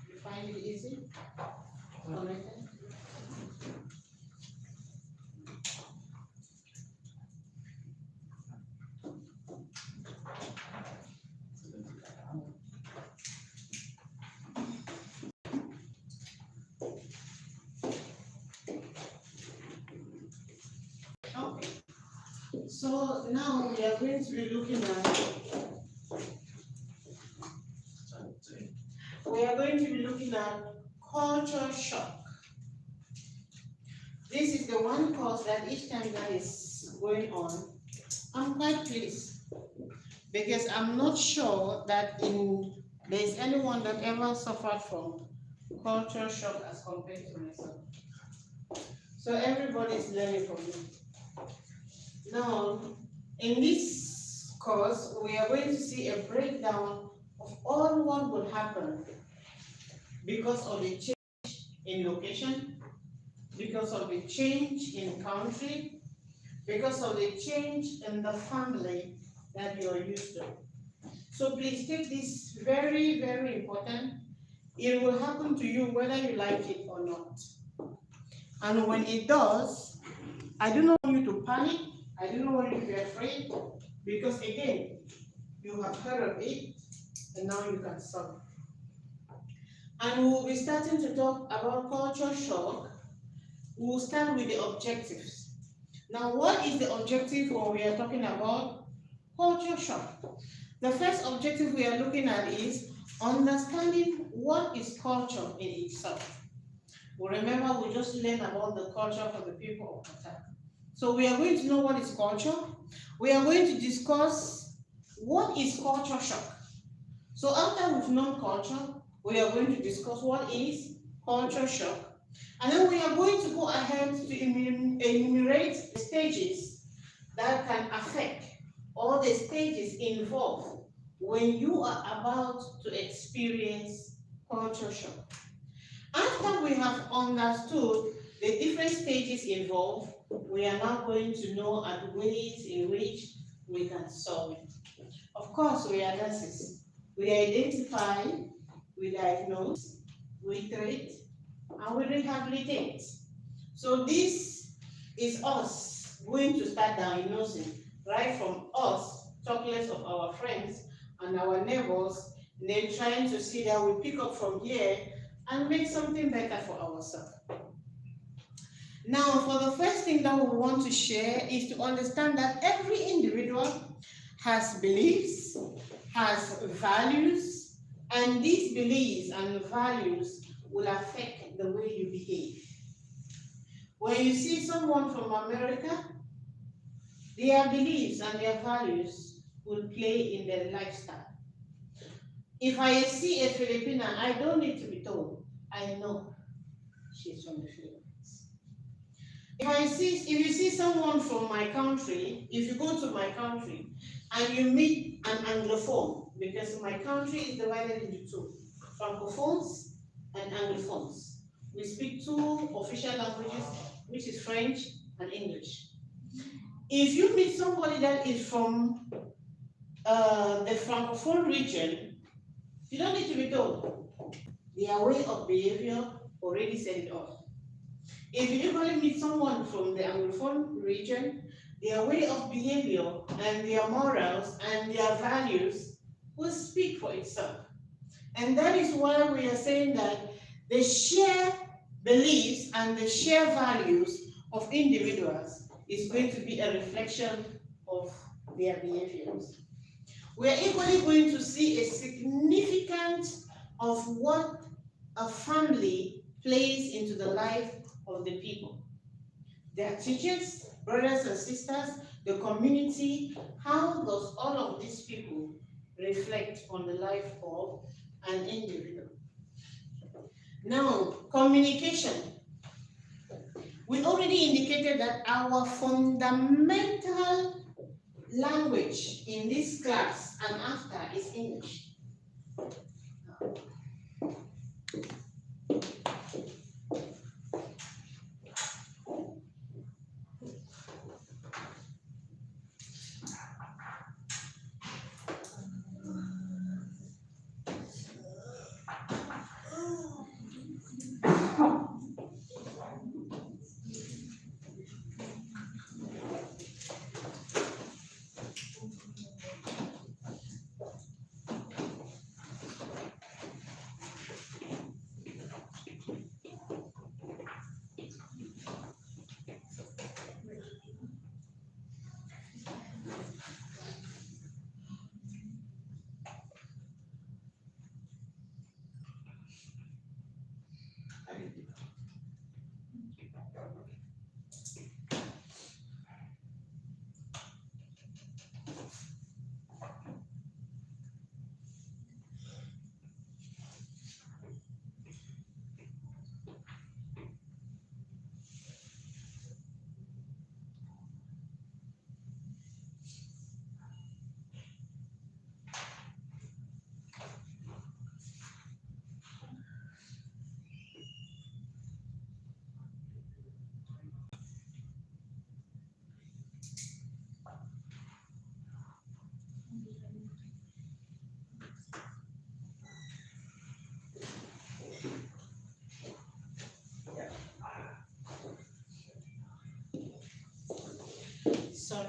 You find it easy? Connected? Okay. So now we are going to be looking at culture shock. This is the one course that each time that is going on, I'm quite pleased because I'm not sure that there is anyone that ever suffered from culture shock as compared to myself. So everybody is learning from me. Now, in this course, we are going to see a breakdown of all what would happen because of the change in location, because of the change in country, because of the change in the family that you are used to. So please take this very, very important. It will happen to you whether you like it or not. And when it does, I do not want you to panic. I do not want you to be afraid because again, you have heard of it and now you can solve it. And we'll be starting to talk about culture shock. We'll start with the objectives. Now, what is the objective when we are talking about culture shock? The first objective we are looking at is understanding what is culture in itself. Well, remember, we just learned about the culture for the people of Qatar. So we are going to know what is culture. We are going to discuss what is culture shock. So after we've known culture, we are going to discuss what is culture shock. And then we are going to go ahead to enumerate the stages that can affect all the stages involved when you are about to experience culture shock. After we have understood the different stages involved, we are now going to know the ways in which we can solve it. Of course, we are nurses. We identify, we diagnose, we treat, and we rehabilitate. So this is us going to start diagnosing, right from us, talking less of our friends and our neighbors, and then trying to see that we pick up from here and make something better for ourselves. Now, for the first thing that we want to share is to understand that every individual has beliefs, has values, and these beliefs and values will affect the way you behave. When you see someone from America, their beliefs and their values will play in their lifestyle. If I see a Filipina, I don't need to be told. I know she's from the Philippines. If you see someone from my country, if you go to my country and you meet an Anglophone, because my country is divided into two, Francophones and Anglophones. We speak two official languages, which is French and English. If you meet somebody that is from the Francophone region, you don't need to be told. Their way of behavior already said it all. If you equally meet someone from the Anglophone region, their way of behavior and their morals and their values will speak for itself. And that is why we are saying that the shared beliefs and the shared values of individuals is going to be a reflection of their behaviors. We are equally going to see a significance of what a family plays into the life of the people. Their teachers, brothers and sisters, the community, how does all of these people reflect on the life of an individual? Now, communication. We already indicated that our fundamental language in this class and after is English.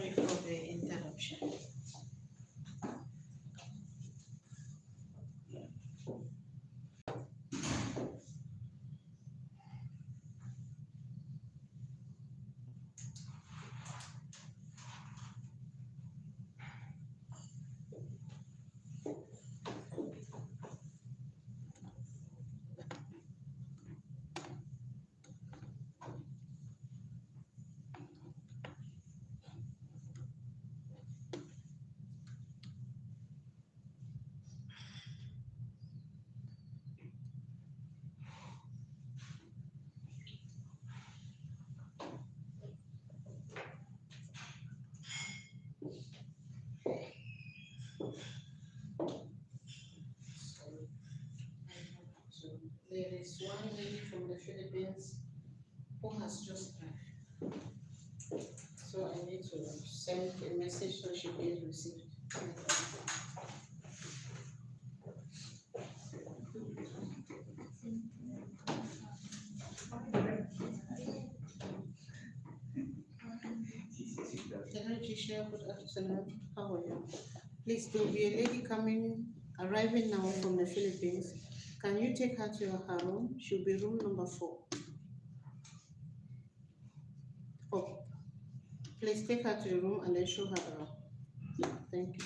Sorry for the interruption. There is one lady from the Philippines who has just arrived. So I need to send a message so she can receive. Hello, Jisha. Good afternoon. How are you? Please, there will be a lady arriving now from the Philippines. Can you take her to her room? She'll be room number 4. Oh, please take her to the room and then show her around. Thank you.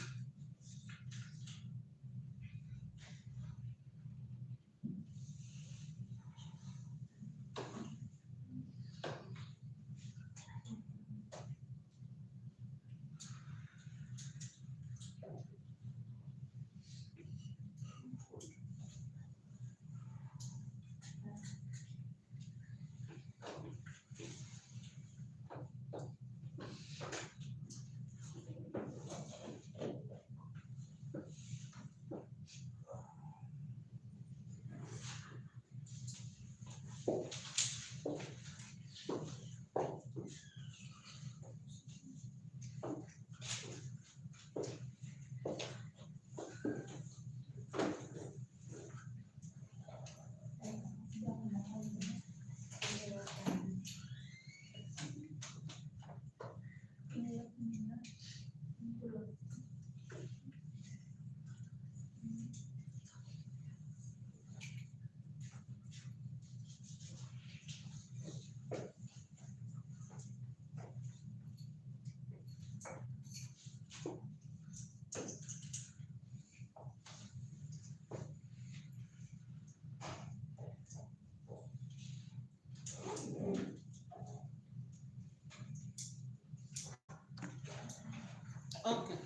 Okay.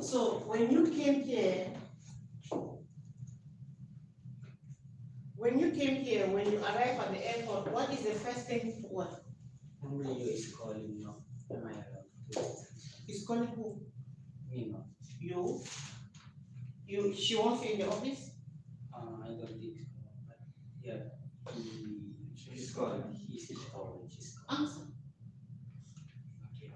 So when you came here, when you arrive at the airport, what is the first thing? What? Somebody is calling now. Am I allowed? He's calling who? Me no. You? She wants you in the office? I don't think so. But yeah, she's calling. He's calling. She's calling. Answer. Okay.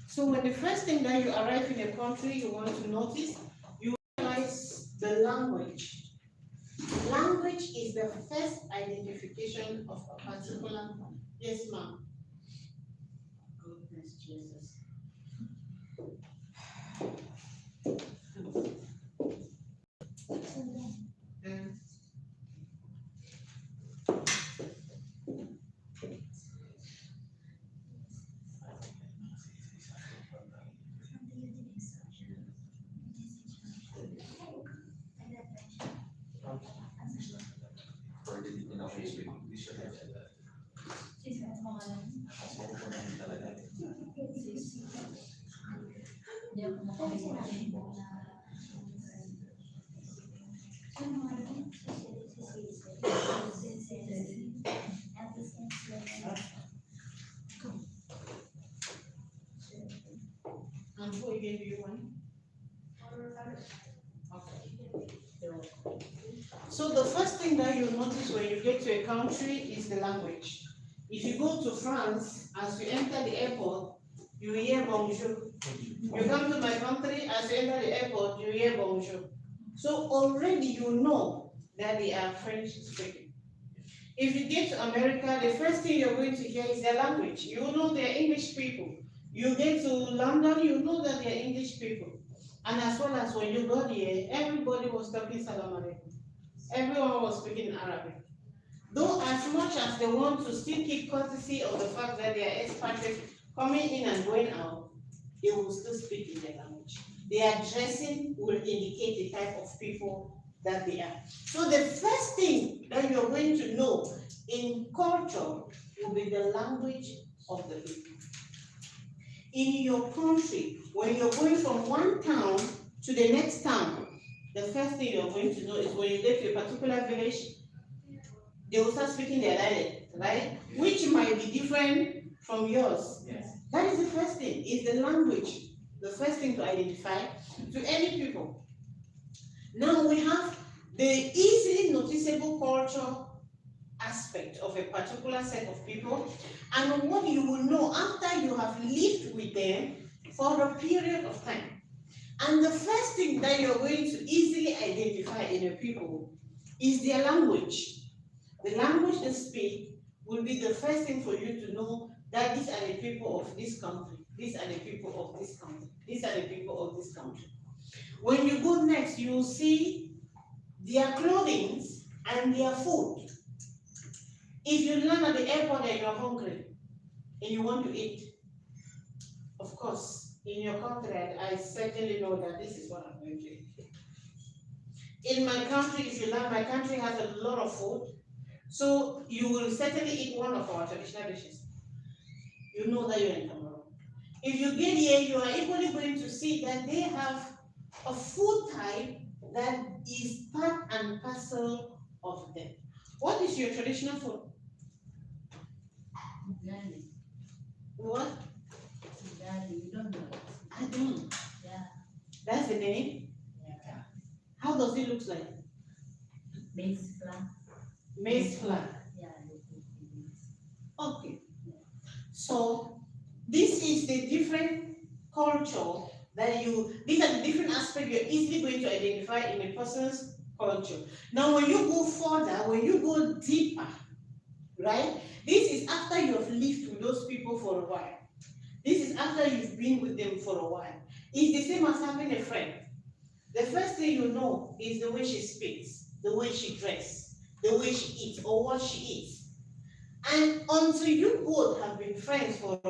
So when the first thing that you arrive in a country, you want to notice, you realize the language. Language is the first identification of a particular. Yes, ma'am. Goodness Jesus. And who again do you want? Okay. So the first thing that you notice when you get to a country is the language. If you go to France, as you enter the airport, you hear bonjour. You come to my country, as you enter the airport, you hear bonjour. So already you know that they are French speaking. If you get to America, the first thing you're going to hear is their language. You know they're English people. You get to London, you know that they're English people. And as well as when you got here, everybody was talking Salam Alaikum. Everyone was speaking Arabic. Though as much as they want to still keep courtesy of the fact that they are expatriates coming in and going out, they will still speak in their language. Their dressing will indicate the type of people that they are. So the first thing that you're going to know in culture will be the language of the people. In your country, when you're going from one town to the next town, the first thing you're going to know is when you get to a particular village, they will start speaking their dialect, right? Which might be different from yours. Yes. That is the first thing, is the language. The first thing to identify to any people. Now we have the easily noticeable culture aspect of a particular set of people, and what you will know after you have lived with them for a period of time. And the first thing that you're going to easily identify in a people is their language. The language they speak will be the first thing for you to know that these are the people of this country, these are the people of this country, these are the people of this country. When you go next, you will see their clothing and their food. If you land at the airport and you're hungry and you want to eat, of course, in your country, I certainly know that this is what I'm going to eat. In my country, if you land, my country has a lot of food, so you will certainly eat one of our traditional dishes. You know that you're in Cameroon. If you get here, you are equally going to see that they have a food type that is part and parcel of them. What is your traditional food? Ugali. What? Ugali, you don't know. I don't. Yeah. That's the name? Yeah. How does it look like? Maize flour. Maize flour. Yeah, they put in it. Okay. So this is the different culture that these are the different aspects you're easily going to identify in a person's culture. Now when you go further, when you go deeper, right? This is after you have lived with those people for a while. This is after you've been with them for a while. It's the same as having a friend. The first thing you know is the way she speaks, the way she dresses, the way she eats, or what she eats. And until you both have been friends for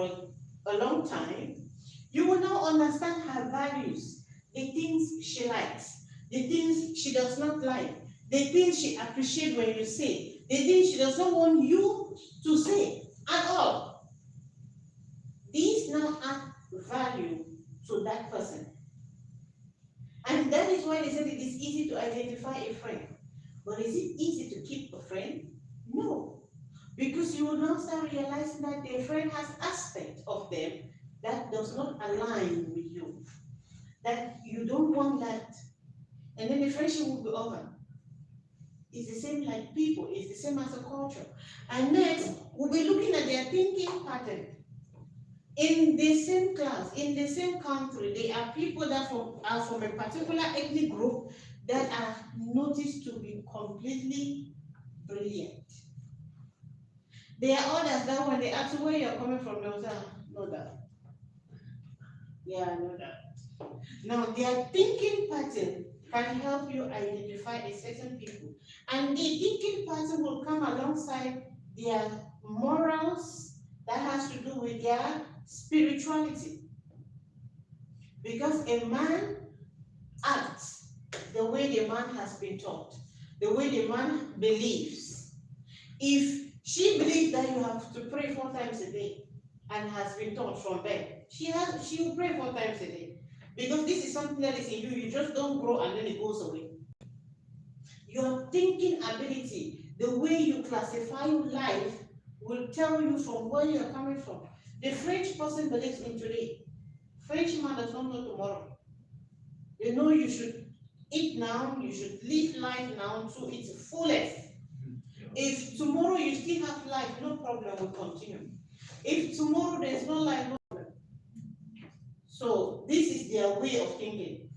a long time, you will now understand her values, the things she likes, the things she does not like, the things she appreciates when you say, the things she does not want you to say at all. These now add value to that person. And that is why they said it is easy to identify a friend. But is it easy to keep a friend? No. Because you will now start realizing that the friend has aspects of them that does not align with you. That you don't want that. And then the friendship will be over. It's the same like people, it's the same as a culture. And next, we'll be looking at their thinking pattern. In the same class, in the same country, there are people that are from a particular ethnic group that are noticed to be completely brilliant. There are others that when they ask where you're coming from, they'll say, know that. Yeah, I know that. Now, their thinking pattern can help you identify a certain people. And the thinking pattern will come alongside their morals that has to do with their spirituality. Because a man acts the way the man has been taught, the way the man believes. If she believes that you have to pray 4 times a day and has been taught from birth, she will pray 4 times a day. Because this is something that is in you, you just don't grow and then it goes away. Your thinking ability, the way you classify life, will tell you from where you're coming from. The French person believes in today. Frenchman does not know tomorrow. You know you should eat now, you should live life now to its fullest. If tomorrow you still have life, no problem, will continue. If tomorrow there's no life, no problem. So this is their way of thinking.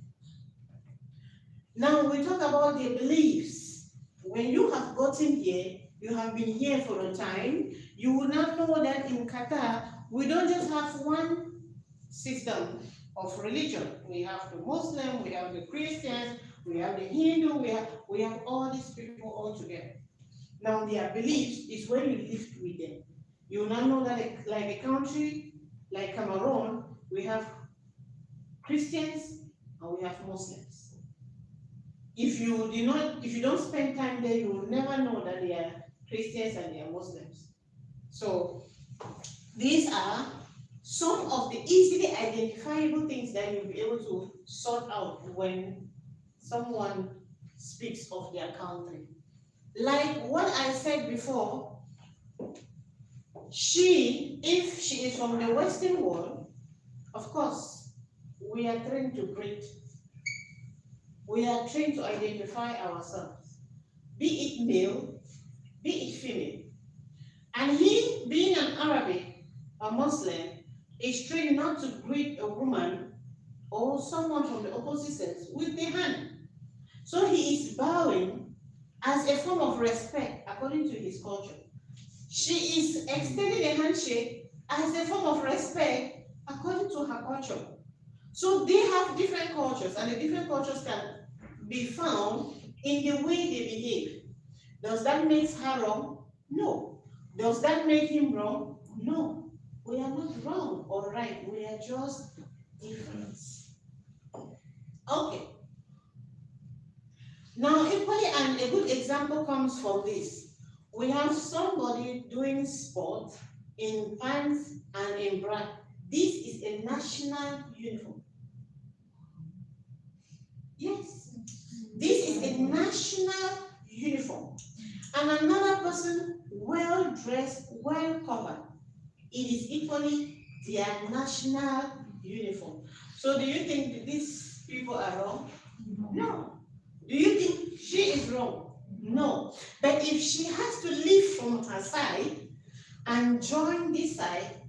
Now we talk about their beliefs. When you have gotten here, you have been here for a time, you will not know that in Qatar, we don't just have one system of religion. We have the Muslim, we have the Christians, we have the Hindu, we have all these people all together. Now their beliefs is when you live with them. You will not know that like a country like Cameroon, we have Christians and we have Muslims. If you don't spend time there, you will never know that they are Christians and they are Muslims. So these are some of the easily identifiable things that you'll be able to sort out when someone speaks of their country. Like what I said before, if she is from the Western world, of course, we are trained to greet. We are trained to identify ourselves, be it male, be it female. And he, being an Arabic, a Muslim, is trained not to greet a woman or someone from the opposite sex with the hand. So he is bowing as a form of respect according to his culture. She is extending a handshake as a form of respect according to her culture. So they have different cultures, and the different cultures can be found in the way they behave. Does that make her wrong? No. Does that make him wrong? No. We are not wrong or right. We are just different. Okay. Now, equally, and a good example comes from this. We have somebody doing sport in pants and in bra. This is a national uniform. Yes, this is a national uniform. And another person, well dressed, well covered, it is equally their national uniform. So do you think these people are wrong? No. Do you think she is wrong? No. But if she has to leave from her side and join this side,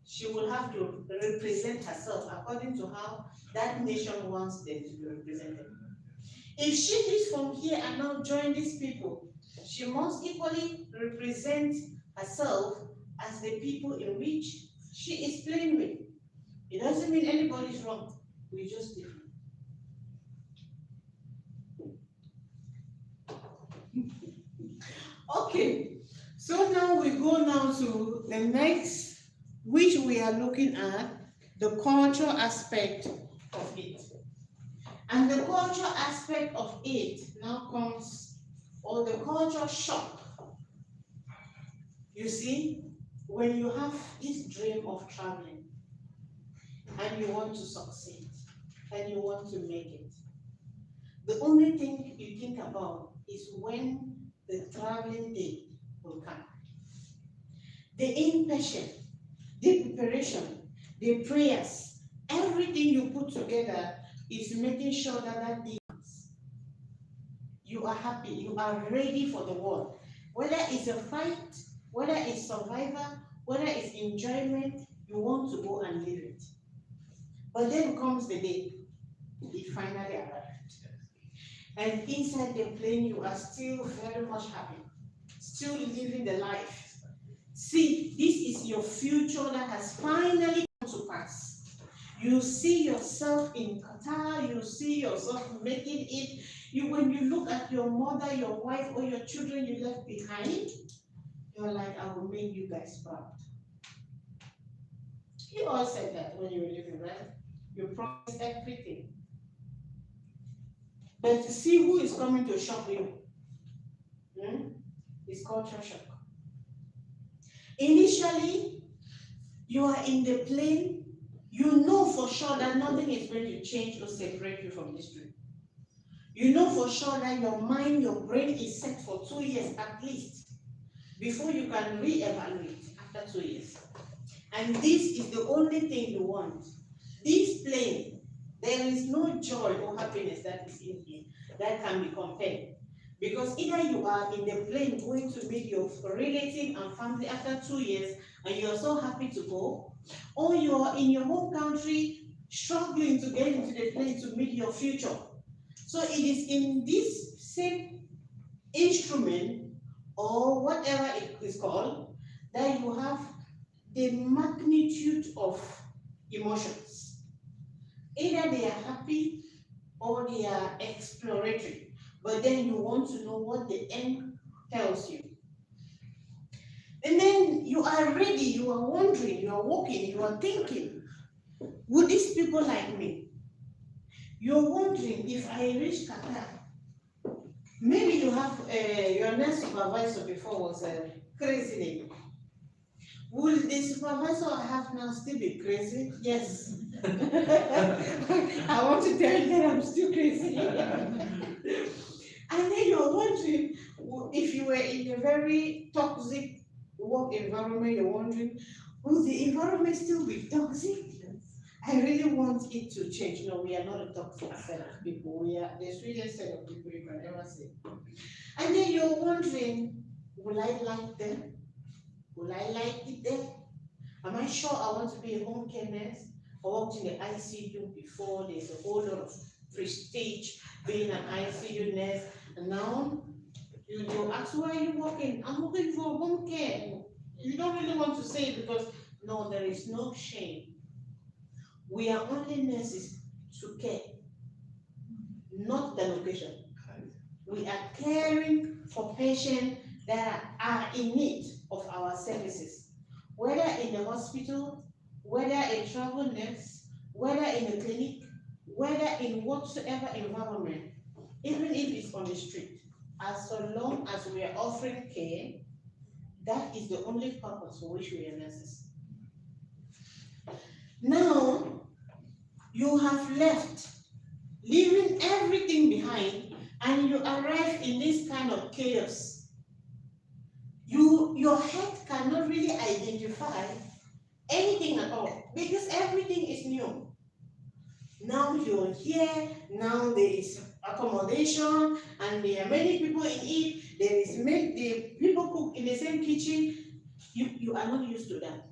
she will have to represent herself according to how that nation wants them to be represented. If she leaves from here and now join these people, she must equally represent herself as the people in which she is playing with. It doesn't mean anybody's wrong. We're just different. Okay, so now we go now to the next, which we are looking at, the cultural aspect of it. And the cultural aspect of it now comes, or the cultural shock. You see, when you have this dream of traveling, and you want to succeed, and you want to make it, the only thing you think about is when the traveling day will come. The impatience, the preparation, the prayers, everything you put together is making sure that that day comes. You are happy, you are ready for the world. Whether it's a fight, whether it's survival, whether it's enjoyment, you want to go and live it. But then comes the day, it finally arrived. And inside the plane, you are still very much happy, still living the life. See, this is your future that has finally come to pass. You see yourself in Qatar, you see yourself making it. When you look at your mother, your wife, or your children you left behind, you're like, I will make you guys proud. You all said that when you were living, right? You promised everything. But to see who is coming to shock you, is culture shock. Initially, you are in the plane, you know for sure that nothing is going to change or separate you from this dream. You know for sure that your mind, your brain is set for 2 years at least before you can re-evaluate after 2 years. And this is the only thing you want. This plane, there is no joy or happiness that is in here that can be compared. Because either you are in the plane going to meet your relative and family after 2 years and you are so happy to go, or you are in your home country struggling to get into the plane to meet your future. So it is in this same instrument or whatever it is called, that you have the magnitude of emotions. Either they are happy or they are exploratory, but then you want to know what the end tells you. And then you are ready, you are wondering, you are walking, you are thinking, would these people like me? You're wondering if I reach Qatar. Maybe you have your next supervisor before was a crazy lady. Will the supervisor I have now still be crazy? Yes. I want to tell you that I'm still crazy. And then you're wondering, if you were in a very toxic work environment, you're wondering, will the environment still be toxic? I really want it to change. No, we are not a toxic set of people. We are the sweetest set of people you can ever see. And then you're wondering, will I like them? Will I like it there? Am I sure I want to be a home care nurse? I worked in the ICU before. There's a whole lot of prestige being an ICU nurse. And now you ask, where are you working? I'm working for home care. You don't really want to say it because no, there is no shame. We are only nurses to care, not the location. We are caring for patients that are in need of our services, whether in the hospital, whether a travel nurse, whether in a clinic, whether in whatsoever environment, even if it's on the street. As so long as we are offering care, that is the only purpose for which we are nurses. Now, you have left, leaving everything behind, and you arrive in this kind of chaos. Your head cannot really identify anything at all because everything is new. Now you're here, now there is accommodation, and there are many people in it. There is the people cook in the same kitchen. You are not used to that.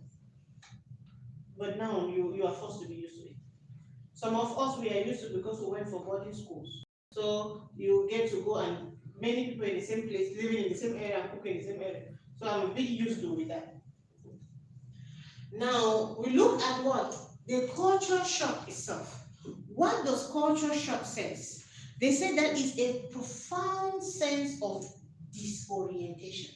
But now you are forced to be used to it. Some of us, we are used to because we went for boarding schools. So you get to go and many people in the same place, living in the same area, and cooking in the same area. So I'm a bit used to with that. Now we look at what? The culture shock itself. What does culture shock says? They say that is a profound sense of disorientation.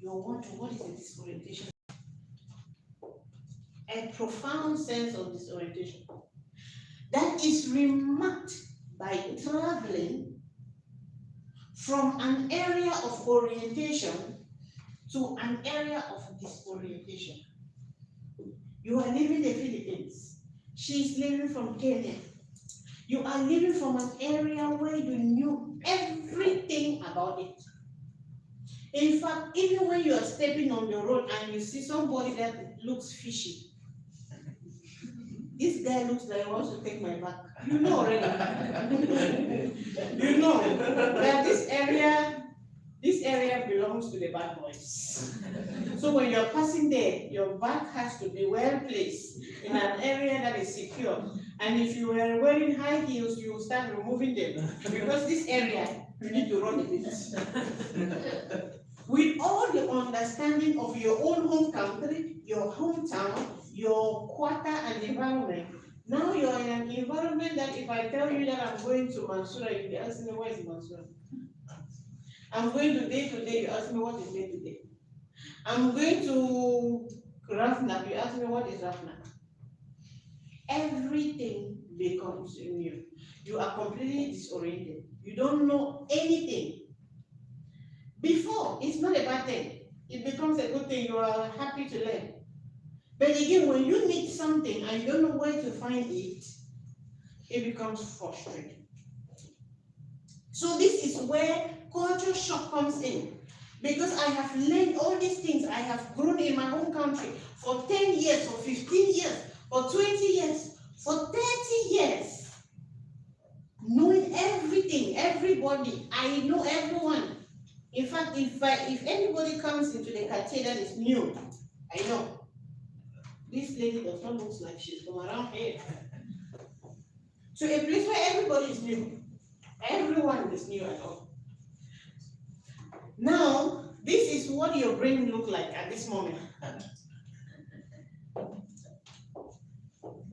You're wondering, what is a disorientation? A profound sense of disorientation that is remarked by traveling from an area of orientation to an area of disorientation. You are leaving the Philippines. She's leaving from Kenya. You are leaving from an area where you knew everything about it. In fact, even when you are stepping on the road and you see somebody that looks fishy, this guy looks like he wants to take my back. You know already. You know that this area belongs to the bad boys. So when you're passing there, your back has to be well placed in an area that is secure. And if you were wearing high heels, you will start removing them. Because this area, you need to run a bit. With all the understanding of your own home country, your hometown, your quarter and environment, now you're in an environment that if I tell you that I'm going to Mansoura, you'll be asking me, where is Mansoura? I'm going to day, you ask me, what is day to day? I'm going to Rafna, you ask me, what is Rafna? Everything becomes new. You are completely disoriented. You don't know anything. Before, it's not a bad thing. It becomes a good thing. You are happy to learn. But again, when you need something and you don't know where to find it, it becomes frustrating. So this is where culture shock comes in. Because I have learned all these things. I have grown in my home country for 10 years, for 15 years, for 20 years, for 30 years. Knowing everything, everybody. I know everyone. In fact, if anybody comes into the cartier that is new, I know. This lady does not look like she's from around here. To a place where everybody is new. Everyone is new at all. Now, this is what your brain look like at this moment.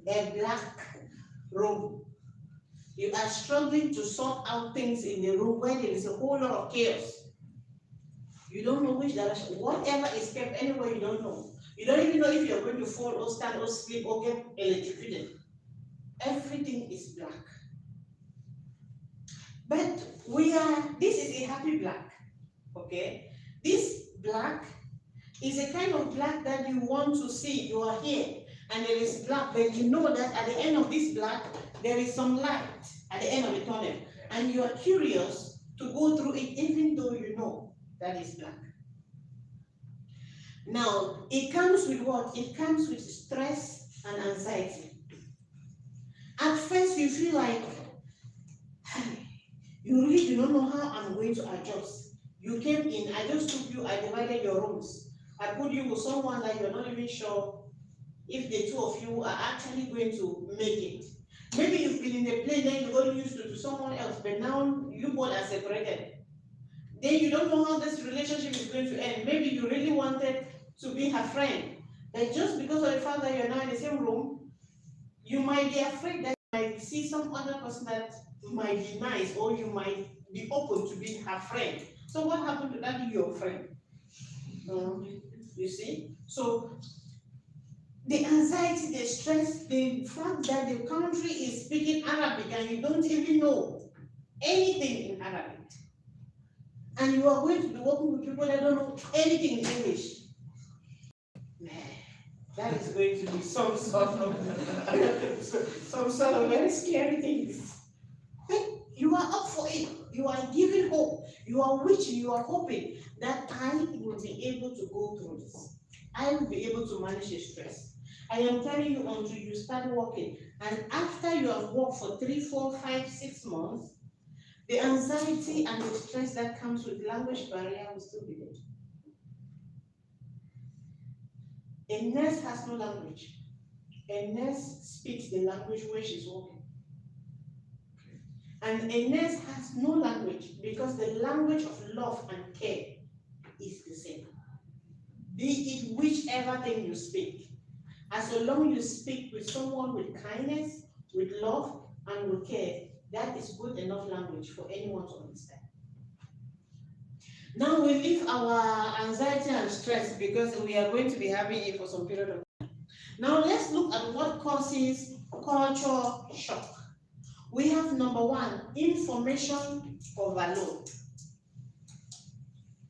A black room. You are struggling to sort out things in the room where there is a whole lot of chaos. You don't know which direction, whatever is kept anywhere, you don't know. You don't even know if you're going to fall or stand or sleep or get electrocuted. Everything is black. But this is a happy black, okay? This black is a kind of black that you want to see. You are here and there is black, but you know that at the end of this black, there is some light at the end of the tunnel. And you are curious to go through it even though you know that is black. Now, it comes with what? It comes with stress and anxiety. At first, you feel like, you really do not know how I'm going to adjust. You came in, I just took you, I divided your rooms. I put you with someone that you're not even sure if the two of you are actually going to make it. Maybe you've been in a plane, then you got used to someone else, but now you both are separated. Then you don't know how this relationship is going to end. Maybe you really wanted to be her friend, but just because of the fact that you're now in the same room, you might be afraid that you might see some other person that might be nice, or you might be open to be her friend. So what happened to that your friend? You see? So the anxiety, the stress, the fact that the country is speaking Arabic and you don't even know anything in Arabic. And you are going to be working with people that don't know anything in English. Man, that is going to be some sort of very scary things. But you are up for it. You are giving hope. You are wishing, you are hoping that I will be able to go through this. I will be able to manage the stress. I am telling you until you start working. And after you have worked for 3, 4, 5, 6 months, the anxiety and the stress that comes with language barrier will still be there. A nurse has no language. A nurse speaks the language where she's working. And a nurse has no language because the language of love and care is the same. Be it whichever thing you speak. As long as you speak with someone with kindness, with love, and with care, that is good enough language for anyone to understand. Now we leave our anxiety and stress because we are going to be having it for some period of time. Now let's look at what causes culture shock. We have number 1, information overload.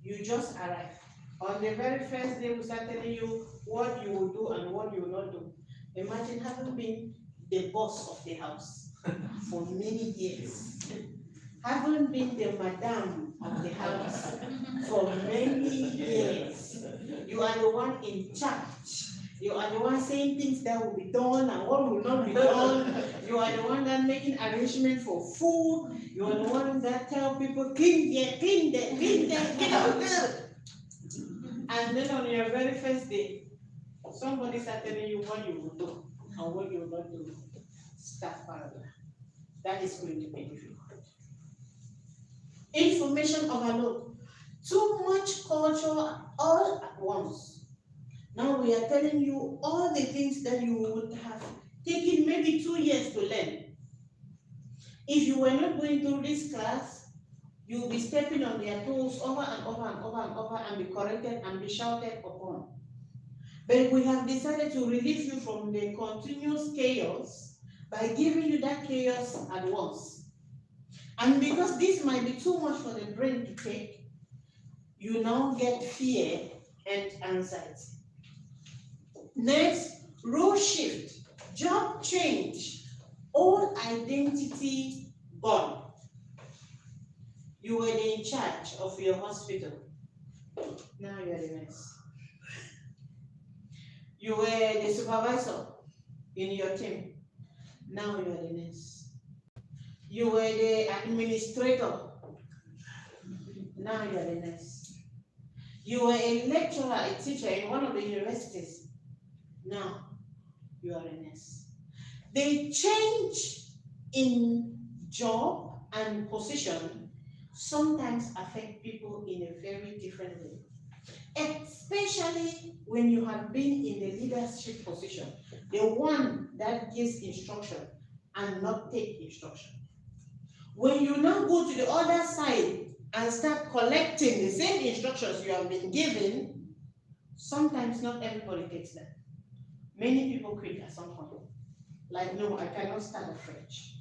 You just arrive. On the very first day, we start telling you what you will do and what you will not do. Imagine having been the boss of the house for many years. Having been the madam of the house for many years. You are the one in charge. You are the one saying things that will be done and what will not be done. You are the one that making arrangement for food. You are the one that tell people clean there, clean there, clean there, get out there. And then on your very first day, somebody start telling you what you will do and what you will not do. Start paragraph. That is going to be difficult. Information overload. Too much culture all at once. Now we are telling you all the things that you would have taken maybe 2 years to learn. If you were not going through this class, you will be stepping on their toes over and over and over and over and be corrected and be shouted upon. But we have decided to relieve you from the continuous chaos by giving you that chaos at once. And because this might be too much for the brain to take, you now get fear and anxiety. Next, role shift, job change, old identity gone. You were in charge of your hospital. Now you are the nurse. You were the supervisor in your team. Now you are the nurse. You were the administrator. Now you are the nurse. You were a lecturer, a teacher in one of the universities. Now you are a nurse. The change in job and position sometimes affect people in a very different way, especially when you have been in the leadership position, the one that gives instruction and not take instruction. When you now go to the other side and start collecting the same instructions you have been given, sometimes not everybody takes them. Many people quit at some point. Like, no, I cannot start afresh.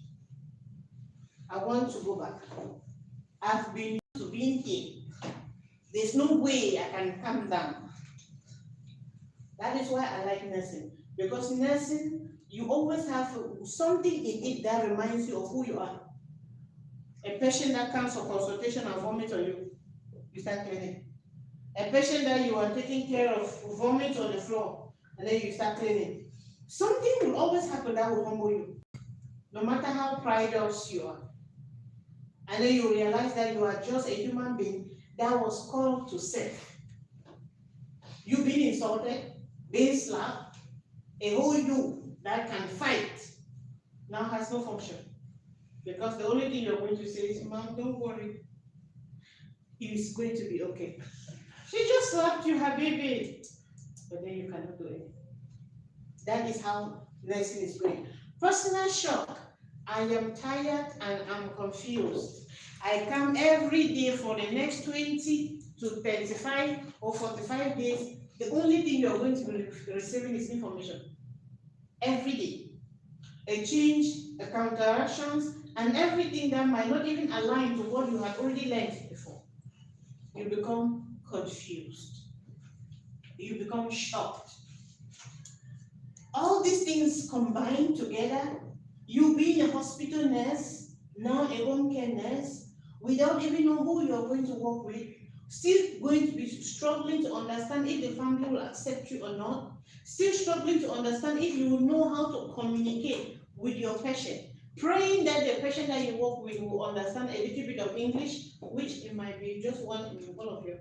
I want to go back. I've been used to being here. There's no way I can come down. That is why I like nursing. Because nursing, you always have something in it that reminds you of who you are. A patient that comes for consultation and vomit on you, you start cleaning. A patient that you are taking care of vomit on the floor, and then you start cleaning. Something will always happen that will humble you, no matter how prideful you are. And then you realize that you are just a human being that was called to serve. You being insulted, being slapped, a whole you that can fight now has no function. Because the only thing you're going to say is, Mom, don't worry. It's going to be okay. She just slapped you, her baby. But then you cannot do anything. That is how nursing is going. Personal shock. I am tired and I'm confused. I come every day for the next 20 to 35 or 45 days. The only thing you're going to be receiving is information. Every day. A change, a counteractions, and everything that might not even align to what you had already learned before. You become confused. You become shocked. All these things combined together, you being a hospital nurse, now a home care nurse, without even knowing who you're going to work with, still going to be struggling to understand if the family will accept you or not, still struggling to understand if you will know how to communicate with your patient, praying that the patient that you work with will understand a little bit of English, which it might be just one in all of you.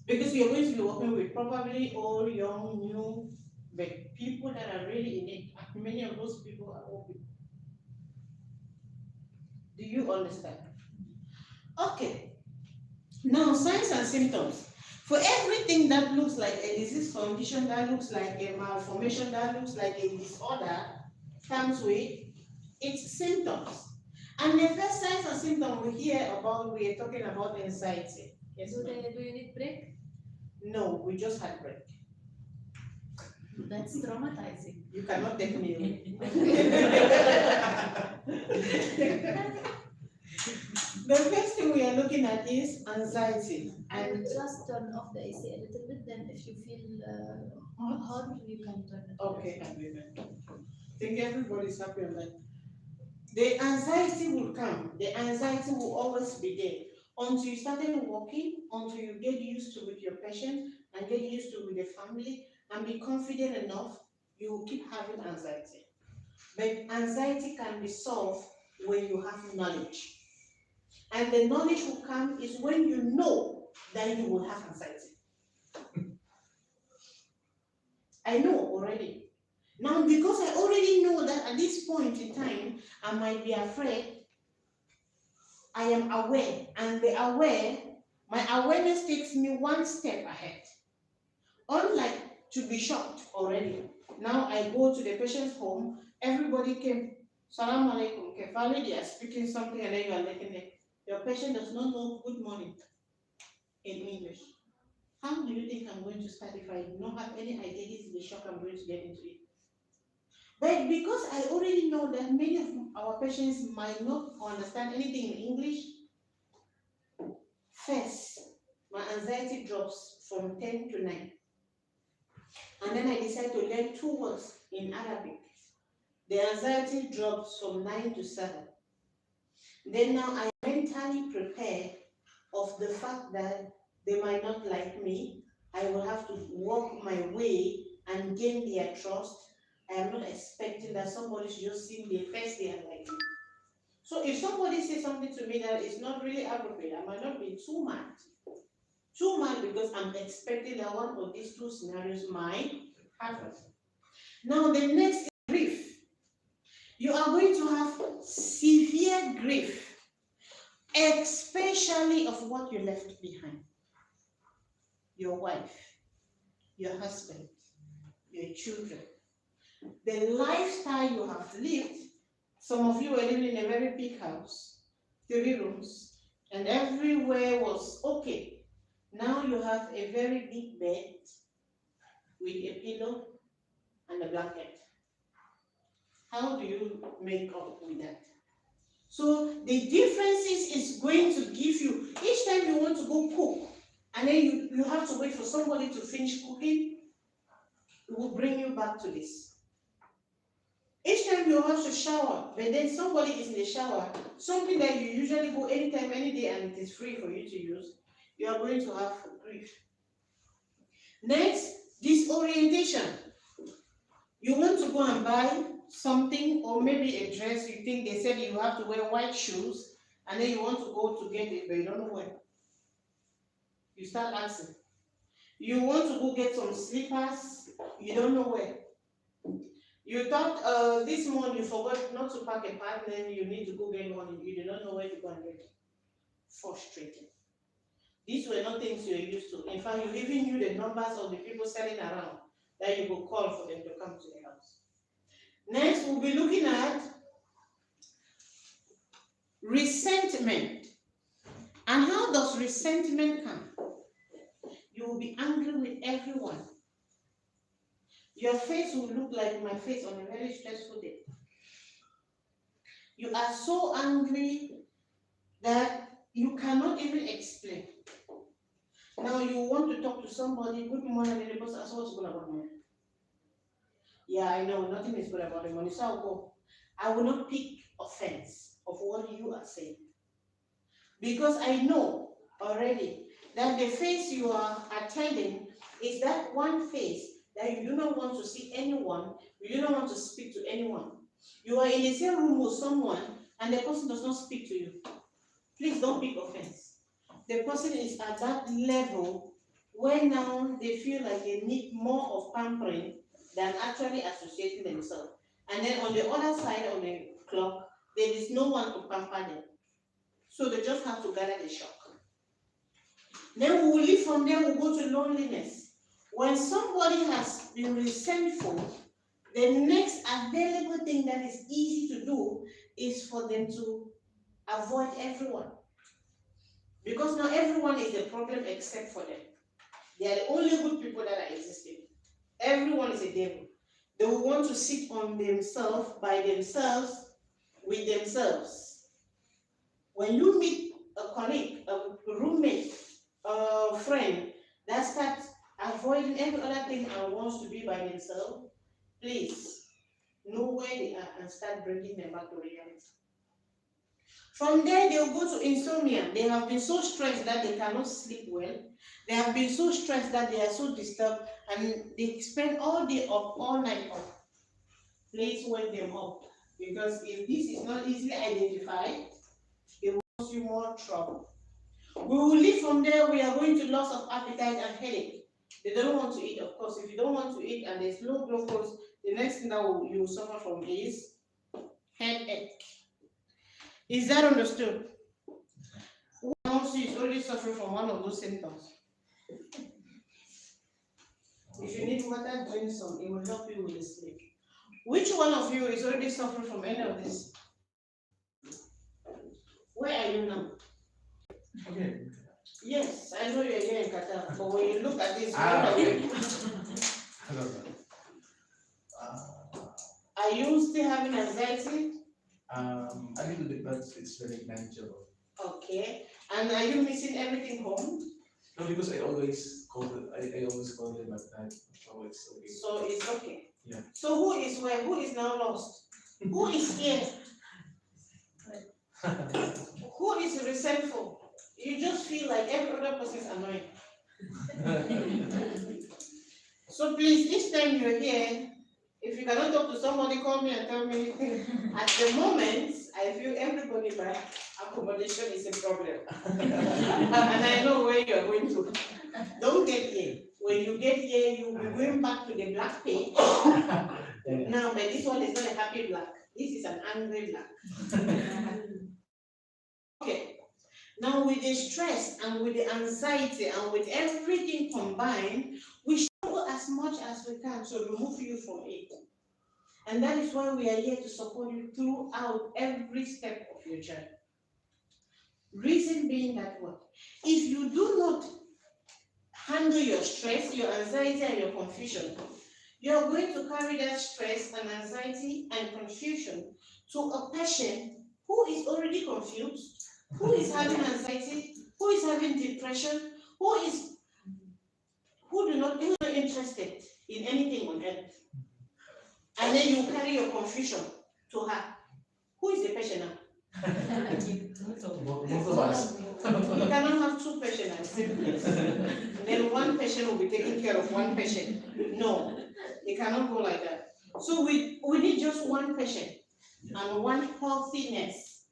Because you're going to be working with probably all young, new, but people that are really in it. Many of those people are open. Do you understand? Okay. Now, signs and symptoms. For everything that looks like a disease condition, that looks like a malformation, that looks like a disorder, comes with its symptoms. And the first signs and symptoms we hear about, we are talking about anxiety. Yes, Do you need break? no, we just had break. That's traumatizing. You cannot take me away. The first thing we are looking at is anxiety. I will And just turn off the AC a little bit, then if you feel hot, you can turn it off. okay, agreement. I think everybody's happy on that. The anxiety will come. The anxiety will always be there until you started working, until you get used to with your patient and get used to with the family and be confident enough. You will keep having anxiety. But anxiety can be solved when you have knowledge. And the knowledge will come is when you know that you will have anxiety. I know already. Now, because I already know that at this point in time, I might be afraid, I am aware. And my awareness takes me one step ahead. Unlike to be shocked already. Now I go to the patient's home, everybody came, Salam alaikum, Kefali, they are speaking something and then you are letting it. Your patient does not know good morning in English. How do you think I'm going to start if I do not have any idea this is the shock I'm going to get into it? But because I already know that many of our patients might not understand anything in English, first, my anxiety drops from 10 to 9. And then I decide to learn 2 words in Arabic. The anxiety drops from 9 to 7. Then now I mentally prepare of the fact that they might not like me. I will have to walk my way and gain their trust. I am not expecting that somebody should just see me first day and like me. So if somebody says something to me that is not really appropriate, I might not be too mad. Too mad because I'm expecting that one of these 2 scenarios might happen. Now the next is grief. you are going to have severe grief, especially of what you left behind. Your wife, your husband, your children, the lifestyle you have lived. Some of you were living in a very big house, 3 rooms, and everywhere was okay. Now you have a very big bed with a pillow and a blanket. How do you make up with that? So the differences is going to give you, each time you want to go cook, and then you have to wait for somebody to finish cooking, it will bring you back to this. Each time you have to shower, but then somebody is in the shower, something that you usually go anytime, any day, and it is free for you to use, you are going to have grief. Next, disorientation. You want to go and buy something, or maybe a dress, you think they said you have to wear white shoes, and then you want to go to get it, but you don't know where. You start asking. You want to go get some slippers, you don't know where. You thought this month you forgot not to pack a pad, then you need to go get one, you do not know where to go and get it. Frustrated. These were not things you were used to. In fact, you even knew the numbers of the people selling around that you could call for them to come to the house. Next, we'll be looking at resentment. And how does resentment come? You will be angry with everyone. Your face will look like my face on a very stressful day. You are so angry that you cannot even explain. Now you want to talk to somebody, good morning, and the person asks what's good about money. Yeah, I know, nothing is good about the money, so I'll go. I will not pick offense of what you are saying. Because I know already that the face you are attending is that one face that you do not want to see anyone, you do not want to speak to anyone. You are in the same room with someone and the person does not speak to you. Please don't pick offense. The person is at that level where now they feel like they need more of pampering than actually associating themselves. And then on the other side of the clock, there is no one to pamper them. So they just have to gather the shock. Then we will leave from there, we'll go to loneliness. When somebody has been resentful, the next available thing that is easy to do is for them to avoid everyone. Because now everyone is the problem except for them. They are the only good people that are existing. Everyone is a devil. They will want to sit on themselves, by themselves, with themselves. When you meet a colleague, a roommate, a friend that starts avoiding every other thing and wants to be by themselves, please know where they are and start bringing them back to reality. From there, they'll go to insomnia. They have been so stressed that they cannot sleep well. They have been so stressed that they are so disturbed and they spend all day up, all night up. Please wake them up. Because if this is not easily identified, it will cause you more trouble. We will leave from there, we are going to loss of appetite and headache. They don't want to eat, of course. If you don't want to eat and there's low glucose, the next thing that you will suffer from is headache. Is that understood? Who amongst you is already suffering from one of those symptoms? If you need water, drink some. It will help you with the sleep. Which one of you is already suffering from any of this? Where are you now? Okay. Yes, I know you're here in Qatar, but when you look at this, where are you? Are you still having anxiety? A little bit, but it's very manageable. Okay. And are you missing everything home? No, because I always call them. I always call them at night, so it's okay. So it's okay. Yeah. So who is where? Who is now lost? Who is here? Who is resentful? You just feel like every other person is annoying. So please, each time you're here, if you cannot talk to somebody, call me and tell me. At the moment, I feel everybody by accommodation is a problem. And I know where you're going to. Don't get here. When you get here, you'll be going back to the black page. Now, but this one is not a happy black. This is an angry black. Okay. Now with the stress and with the anxiety and with everything combined, we struggle as much as we can to remove you from it. And that is why we are here to support you throughout every step of your journey. Reason being that what? If you do not handle your stress, your anxiety, and your confusion, you are going to carry that stress and anxiety and confusion to a patient who is already confused, who is having anxiety, who is having depression, who's not interested in anything on earth. And then you carry your confusion to her. Who is the patient now? Both of us. You cannot have two patients at the same place. Then one patient will be taking care of one patient. No, it cannot go like that. So we need just one patient and one healthiness.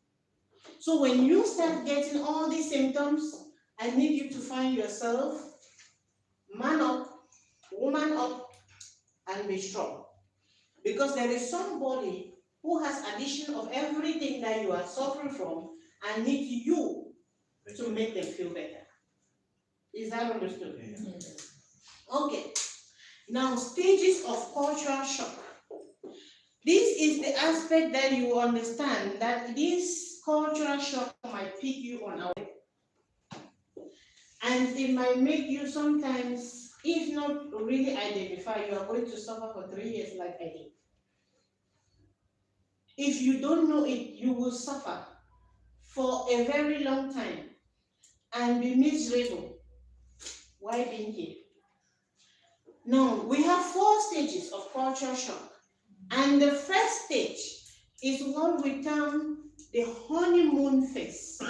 So when you start getting all these symptoms, I need you to find yourself, man up, woman up, and be strong. Because there is somebody who has addition of everything that you are suffering from and need you to make them feel better. Is that understood? Yes. Okay. Now, stages of cultural shock. This is the aspect that you understand that this cultural shock might pick you on our way. And it might make you sometimes, if not really identify, you are going to suffer for 3 years like I did. If you don't know it, you will suffer for a very long time and be miserable. Why being here? Now, we have 4 stages of cultural shock. And the first stage is what we term the honeymoon phase.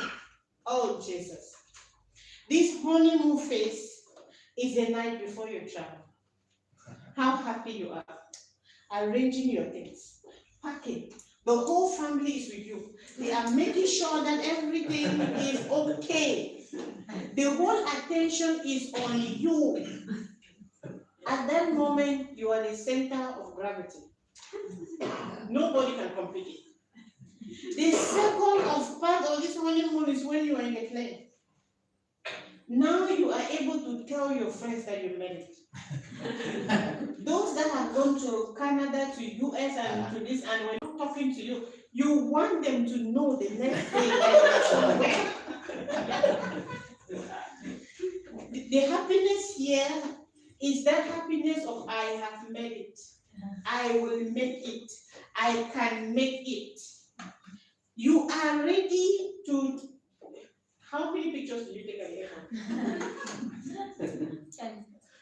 Oh, Jesus. This honeymoon phase is the night before you travel. How happy you are. Arranging your things. Packing. The whole family is with you. They are making sure that everything is okay. The whole attention is on you. At that moment, you are the center of gravity. Nobody can compete it. The second of part of this honeymoon is when you are in the plane. Now you are able to tell your friends that you made it. Those that have gone to Canada, to US, and to this, and we're not talking to you, you want them to know the next day that you are somewhere. The happiness here is that happiness of I have made it. I will make it. I can make it. You are ready to. How many pictures do you take at airport?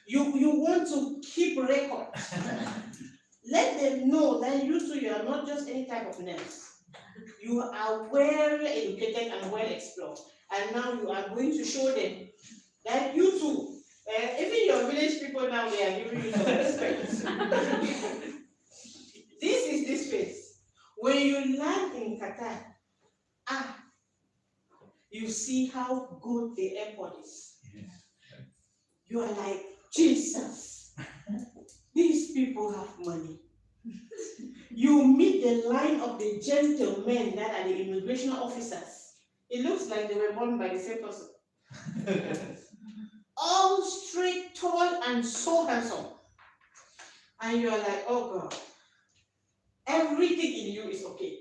You want to keep records. Let them know that you too, you are not just any type of nurse. You are well educated and well explored. And now you are going to show them that you too, even your village people now, they are giving you some respect. This is this phase. When you land in Qatar, you see how good the airport is. You are like, Jesus, these people have money. You meet the line of the gentlemen that are the immigration officers. It looks like they were born by the same person. All straight, tall, and so handsome. And you are like, oh God, everything in you is okay.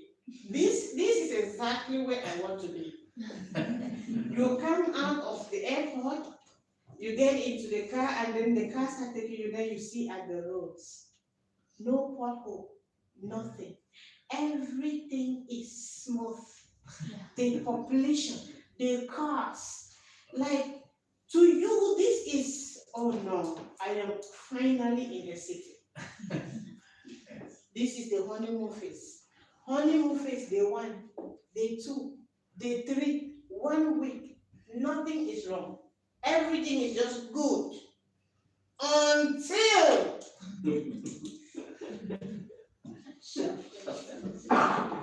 This is exactly where I want to be. You come out of the airport, you get into the car, and then the car starts taking you, then you see at the roads. No pothole, nothing. Everything is smooth. The population, the cars, like to you, this is, oh no, I am finally in the city. This is the honeymoon phase. Honeymoon phase, day 1, day 2, day 3, 1 week, nothing is wrong. Everything is just good.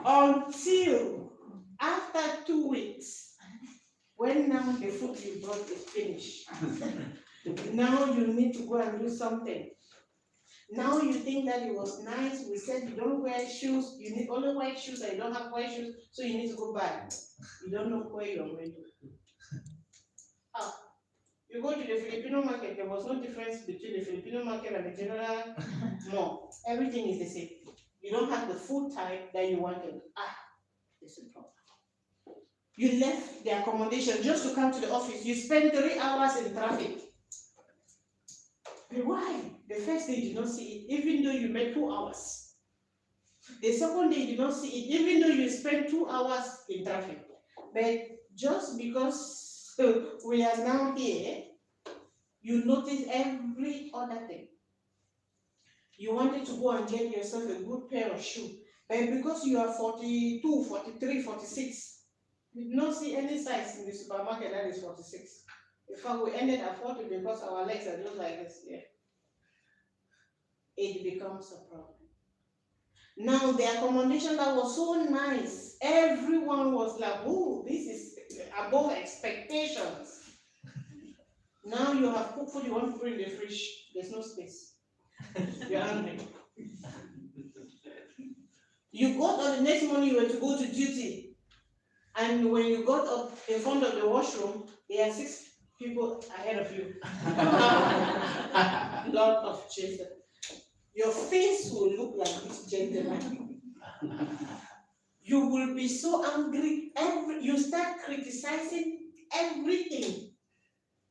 Until after 2 weeks, when now the food you brought is finished. Now you need to go and do something. Now you think that it was nice. We said you don't wear shoes. You need only white shoes and you don't have white shoes, so you need to go back. You don't know where you're going to. Ah, you go to the Filipino market, there was no difference between the Filipino market and the general mall. Everything is the same. You don't have the food type that you wanted. Ah, there's a problem. You left the accommodation just to come to the office. You spent 3 hours in traffic. But why? The first day you did not see it, even though you made 2 hours. The second day you did not see it, even though you spent 2 hours in traffic. But just because we are now here, you notice every other thing. You wanted to go and get yourself a good pair of shoes. But because you are 42, 43, 46, you did not see any size in the supermarket that is 46. In fact, we ended at 40 because our legs are just like this. Yeah. It becomes a problem. Now the accommodation that was so nice, everyone was like, oh, this is above expectations. Now you have cooked food, you want to put in the fridge, there's no space. You're hungry. You got on the next morning, you were to go to duty. And when you got up in front of the washroom, there are 6 people ahead of you. Lot of children. Your face will look like this gentleman. You will be so angry. You start criticizing everything.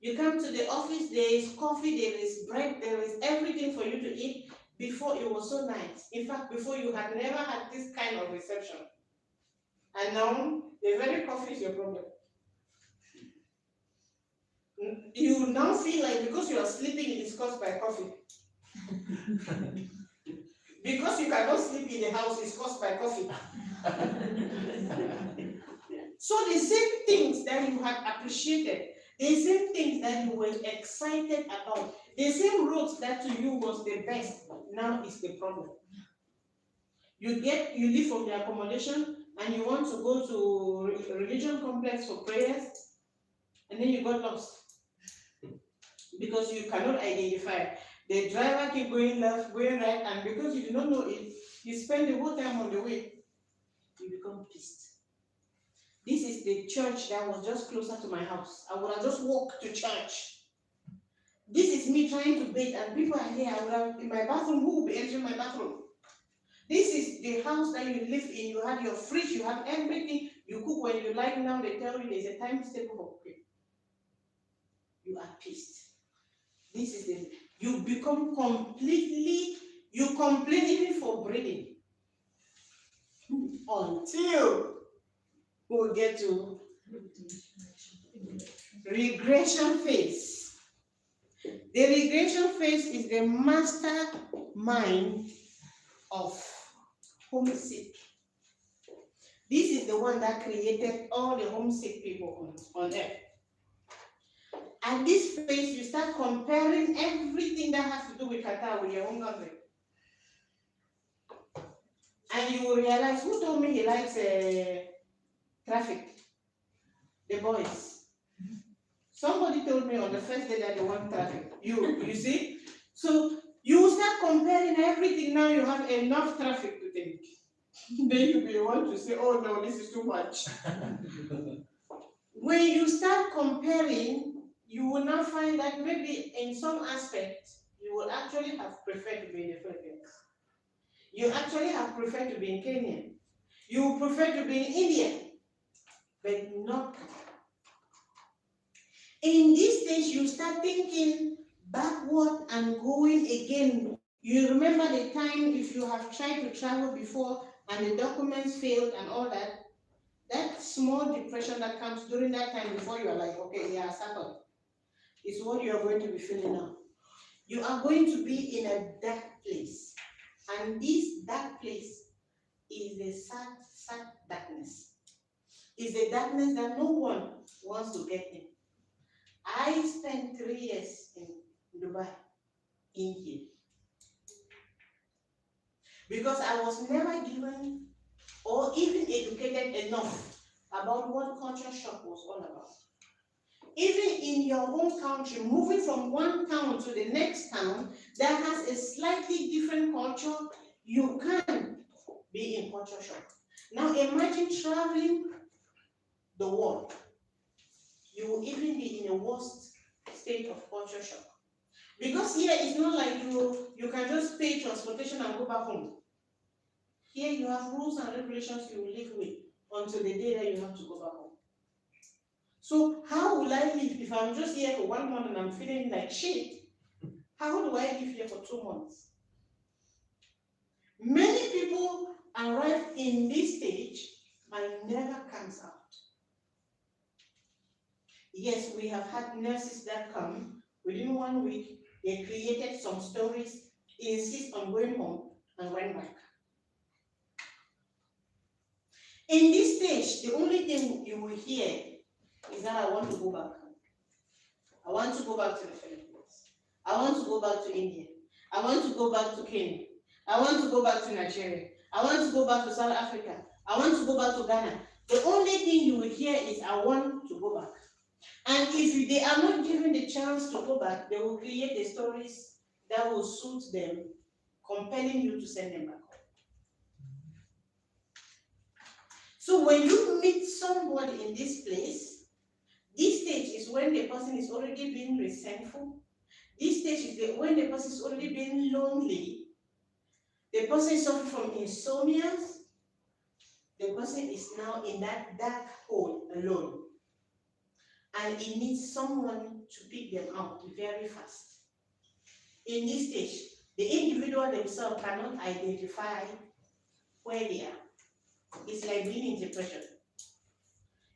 You come to the office, there is coffee, there is bread, there is everything for you to eat. Before it was so nice. In fact, before you had never had this kind of reception. And now, the very coffee is your problem. You now feel like because you are sleeping, it is caused by coffee. Because you cannot sleep in the house, it's caused by coffee. So the same things that you had appreciated, the same things that you were excited about, the same route that to you was the best, now is the problem. You leave from the accommodation and you want to go to a religion complex for prayers, and then you got lost because you cannot identify. The driver keep going left, going right, and because you do not know it, you spend the whole time on the way. You become pissed. This is the church that was just closer to my house. I would have just walked to church. This is me trying to bathe, and people are here. I would have in my bathroom. Who will be entering my bathroom? This is the house that you live in. You have your fridge, you have everything. You cook when you like. Now they tell you there's a timetable for cooking. You are pissed. This is the you become completely, you complain even for breathing. Until we'll get to regression phase. The regression phase is the mastermind of homesick. This is the one that created all the homesick people on earth. At this phase, you start comparing everything that has to do with Qatar with your own country. And you will realize, who told me he likes traffic? The boys. Somebody told me on the first day that they want traffic. You see? So you start comparing everything. Now you have enough traffic to think. Then you will want to say, oh no, this is too much. When you start comparing, you will now find that maybe in some aspect, you will actually have preferred to be in the Philippines. You actually have preferred to be in Kenya. You would prefer to be in India, but not Qatar. In this stage, you start thinking backward and going again. You remember the time if you have tried to travel before and the documents failed and all that, that small depression that comes during that time before you are like, okay, yeah, settled, is what you are going to be feeling now. You are going to be in a dark place. And this dark place is the sad darkness. It's the darkness that no one wants to get in. I spent 3 years in Dubai, India, because I was never given or even educated enough about what culture shock was all about. even in your own country, moving from one town to the next town that has a slightly different culture, you can be in culture shock. Now imagine traveling the world. You will even be in a worst state of culture shock. Because here it's not like you can just pay transportation and go back home. Here you have rules and regulations you will live with until the day that you have to go back home. So how will I live if I'm just here for 1 month and I'm feeling like shit? How do I live here for 2 months? Many people arrive in this stage and never comes out. Yes, we have had nurses that come within 1 week, they created some stories, insist on going home and went back. In this stage, the only thing you will hear is that I want to go back. I want to go back to the Philippines. I want to go back to India. I want to go back to Kenya. I want to go back to Nigeria. I want to go back to South Africa. I want to go back to Ghana. The only thing you will hear is I want to go back. And if they are not given the chance to go back, they will create the stories that will suit them, compelling you to send them back home. So when you meet somebody in this place, this stage is when the person is already being resentful. This stage is when the person is already being lonely. The person is suffering from insomnia. The person is now in that dark hole alone. And it needs someone to pick them out very fast. In this stage, the individual themselves cannot identify where they are. It's like being in depression.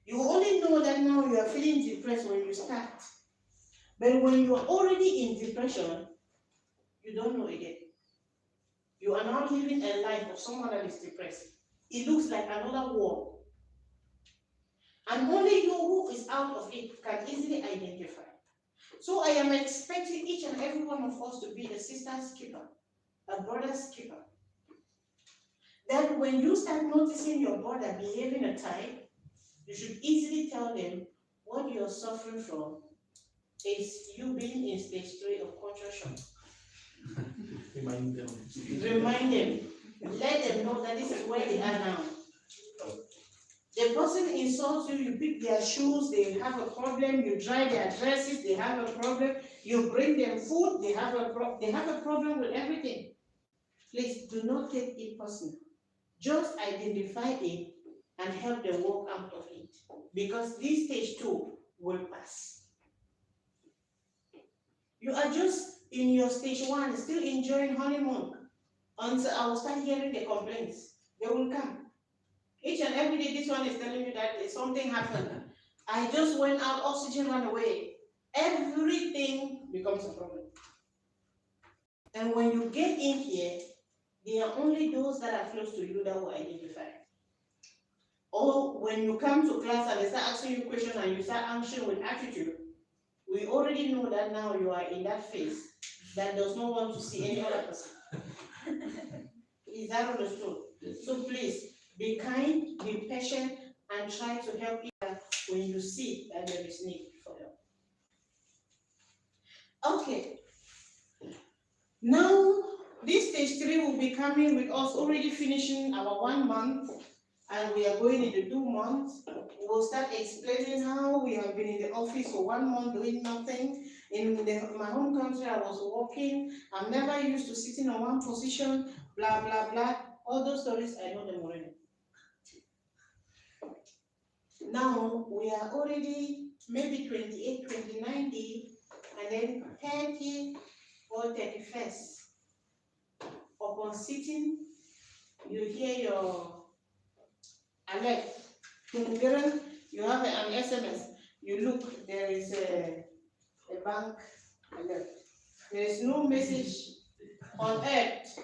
You only know that now you are feeling depressed when you start. But when you are already in depression, you don't know again. You are now living a life of someone that is depressed. It looks like another world. And only you who is out of it can easily identify. So I am expecting each and every one of us to be a sister's keeper, a brother's keeper. That when you start noticing your brother behaving a type, you should easily tell them what you're suffering from is you being in stage 3 of culture shock. Remind them. Remind them. Let them know that this is where they are now. The person insults you, you pick their shoes, they have a problem, you dry their dresses, they have a problem, you bring them food, they have a problem with everything. Please do not take it personal. Just identify it and help them walk out of it. Because this stage 2 will pass. You are just in your stage 1, still enjoying honeymoon, until I will start hearing the complaints. They will come. Each and every day, this one is telling you that something happened. I just went out, oxygen ran away. Everything becomes a problem. And when you get in here, there are only those that are close to you that will identify. Or when you come to class and they start asking you questions and you start answering with attitude, we already know that now you are in that phase that does not want to see any other person. Is that understood? So please, be kind, be patient, and try to help people when you see that there is need for help. Okay. Now, this stage 3 will be coming with us already finishing our 1 month, and we are going into 2 months. We'll start explaining how we have been in the office for 1 month doing nothing. In my home country, I was working. I'm never used to sitting on one position, blah, blah, blah. All those stories, I know them already. Now, we are already maybe 28, 29 days, and then 30 or 31st. Upon sitting, you hear your alert. You have an SMS. You look, there is a bank alert. There is no message on earth.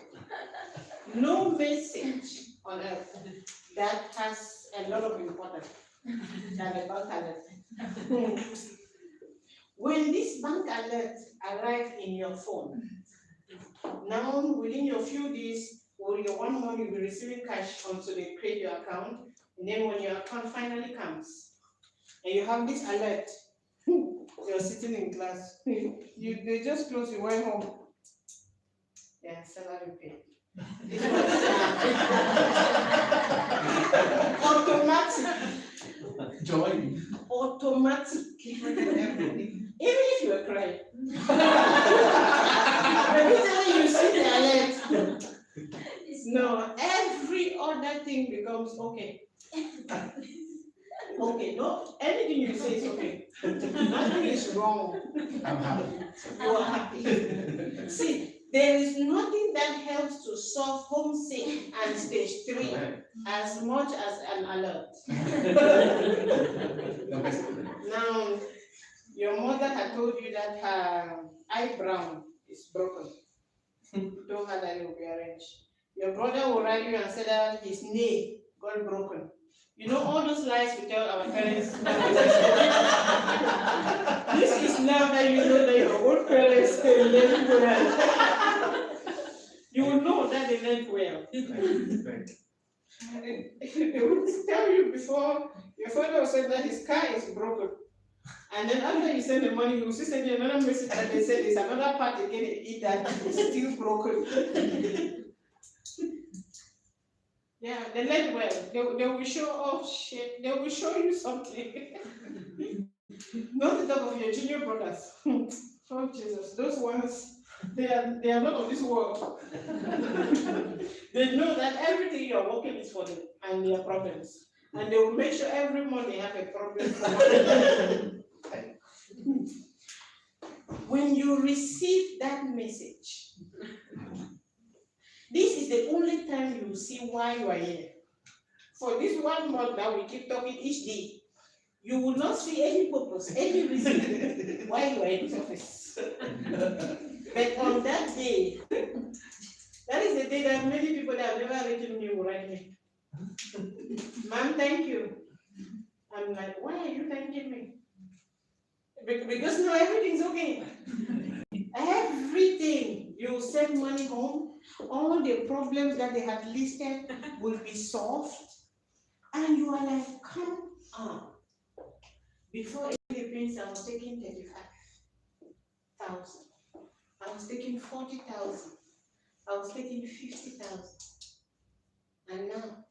No message on earth that has a lot of importance than a bank alert. When this bank alert arrives in your phone, now within your few days or your 1 month, you'll be receiving cash until they create your account. And then when your account finally comes, and you have this alert, You're sitting in class. They just closed, you went home. Yeah, salary pay. It was automatic. Join. Automatic. Even if you were crying. Every you see the alert. No, every other thing becomes okay. Okay, no, anything you say is okay. Nothing is wrong. I'm happy. You are happy. See, there is nothing that helps to solve homesick and stage 3 as much as an alert. Now, your mother had told you that her eyebrow is broken. Told her that it will be arranged. Your brother will write you and say that his knee got broken. You know all those lies we tell our parents. This is now that you know that your old parents they learn well. You will know that they learned well. They will tell you before your father will say that his car is broken. And then after you send the money, you will still send you another message that they say there's another part again in that is still broken. Yeah, they learn well. They will show, oh shit, they will show you something. Not the talk of your junior brothers. Oh Jesus, those ones, they are not of this world. They know that everything you are working is for them and their problems. And they will make sure every month they have a problem. When you receive that message, this is the only time you will see why you are here. For this 1 month that we keep talking each day, you will not see any purpose, any reason why you are in this office. But on that day, that is the day that many people that have never written me will write me. Ma'am, thank you. I'm like, why are you thanking me? Because now everything's okay. Everything. You send money home, all the problems that they had listed will be solved. And you are like, come on. Before in the Philippines, I was taking 35,000. I was taking 40,000. I was taking 50,000. And now,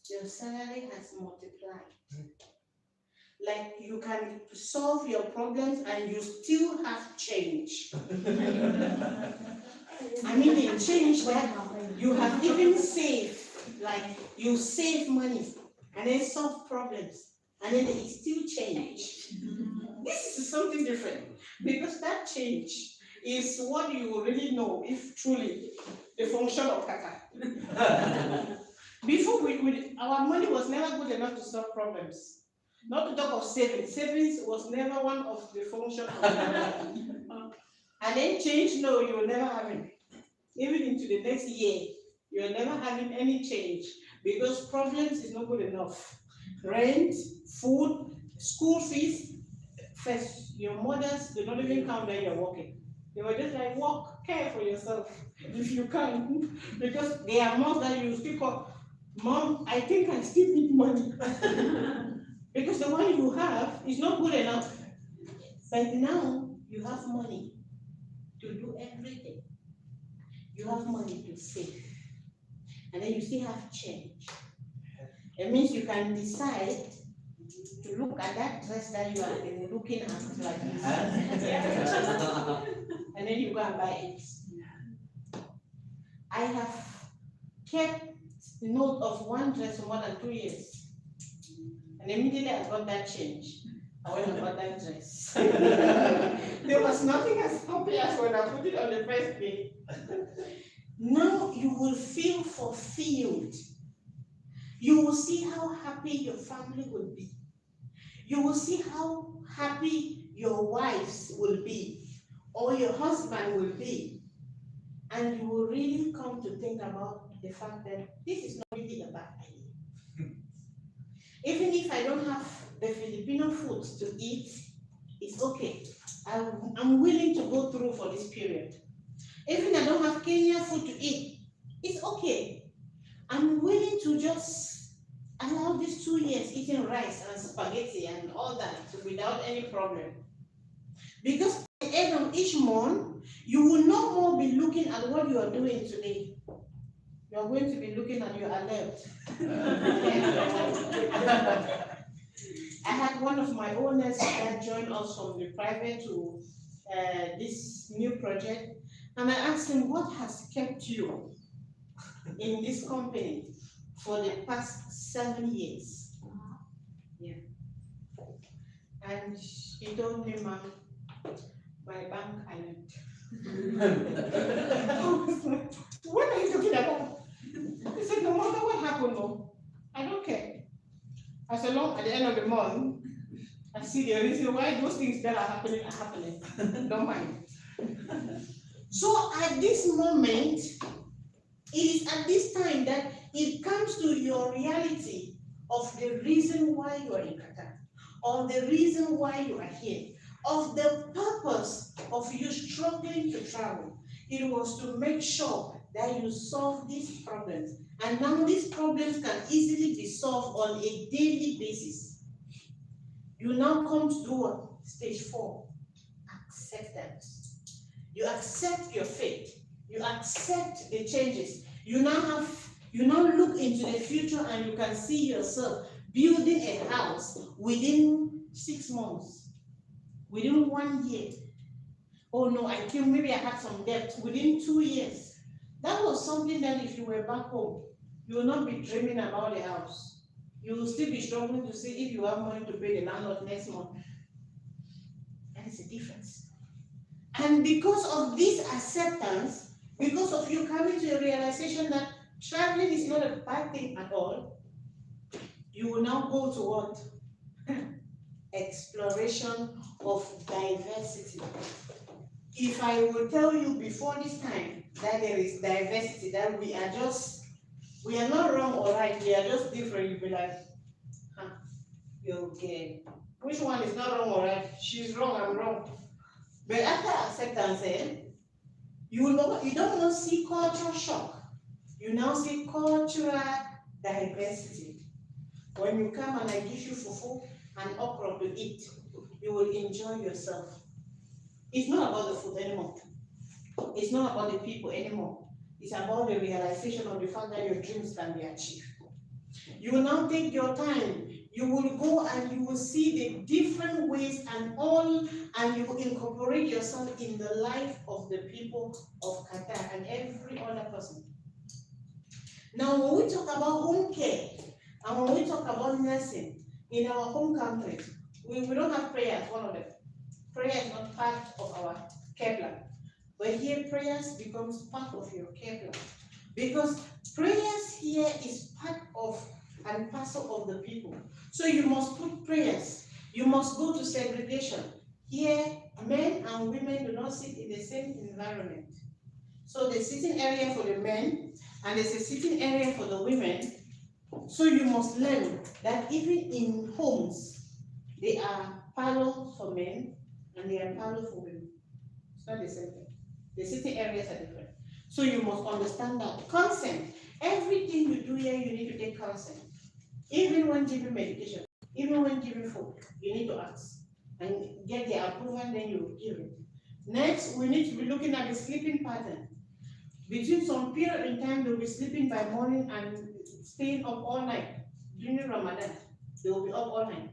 your salary has multiplied. Like you can solve your problems and you still have change. I mean, in change that you have even saved, like you save money and then solve problems and then it still change. This is something different because that change is what you really know if truly the function of Kaka. Before our money was never good enough to solve problems. Not to talk of savings. Savings was never one of the functions of Kaka. And then change, no, you will never have it. Even into the next year, you're never having any change because problems is not good enough. Rent, food, school fees. First, your mothers do not even count that you're working. They were just like, work, care for yourself if you can. Because they are moms that you still call, Mom, I think I still need money. Because the one you have is not good enough. But now you have money to do everything. You have money to save. And then you still have change. It means you can decide to look at that dress that you have been looking at like this. And then you go and buy it. I have kept note of one dress for more than 2 years. And immediately I got that change. I went and bought that dress. There was nothing as happy as when I put it on the first day. Now you will feel fulfilled. You will see how happy your family will be. You will see how happy your wives will be, or your husband will be. And you will really come to think about the fact that this is not really a bad idea. Even if I don't have the Filipino foods to eat, it's okay. I'm willing to go through for this period. Even I don't have Kenya food to eat, it's okay. I'm willing to just Allow these 2 years eating rice and spaghetti and all that without any problem. Because at the end of each month, you will no more be looking at what you are doing today. You are going to be looking at your alert. I had one of my owners that joined us from the private to this new project, and I asked him, what has kept you in this company for the past 7 years? Yeah. And he told me, ma'am, my bank alert. What are you talking about? He said, no matter what happened, no, I don't care. As long at the end of the month, I see the reason why those things that are happening. Don't mind. So at this moment, it is at this time that it comes to your reality of the reason why you are in Qatar, or the reason why you are here, of the purpose of you struggling to travel. It was to make sure that you solve these problems. And now these problems can easily be solved on a daily basis. You now come to do what? Stage 4, acceptance. You accept your fate. You accept the changes. You now look into the future and you can see yourself building a house within 6 months, within 1 year. Oh no, maybe I had some debt within 2 years. That was something that if you were back home, you will not be dreaming about the house. You will still be struggling to see if you have money to pay the landlord next month. That is the difference. And because of this acceptance, because of you coming to a realization that traveling is not a bad thing at all, you will now go to what? Exploration of diversity. If I will tell you before this time that there is diversity, that we are not wrong or right, we are just different, you'll be like, huh, you're okay. Which one is not wrong or right? She's wrong, I'm wrong. But after acceptance, you don't now see cultural shock. You now see cultural diversity. When you come and I give you fufu and okra to eat, you will enjoy yourself. It's not about the food anymore. It's not about the people anymore. It's about the realization of the fact that your dreams can be achieved. You will now take your time. You will go and you will see the different ways and you will incorporate yourself in the life of the people of Qatar and every other person. Now, when we talk about home care and when we talk about nursing in our home countries, we don't have prayers, one of them. Prayer is not part of our care plan. But here, prayers becomes part of your care plan. Because prayers here is part of and parcel of the people. So you must put prayers. You must go to segregation. Here, men and women do not sit in the same environment. So the sitting area for the men and there's a sitting area for the women. So you must learn that even in homes, there are parlors for men and there are parlors for women. It's not the same thing. The sitting areas are different. So you must understand that. Consent. Everything you do here, you need to take consent. Even when giving medication, even when giving food, you need to ask and get the approval, then you give it. Next, we need to be looking at the sleeping pattern. Between some period in time, they'll be sleeping by morning and staying up all night. During Ramadan, they will be up all night.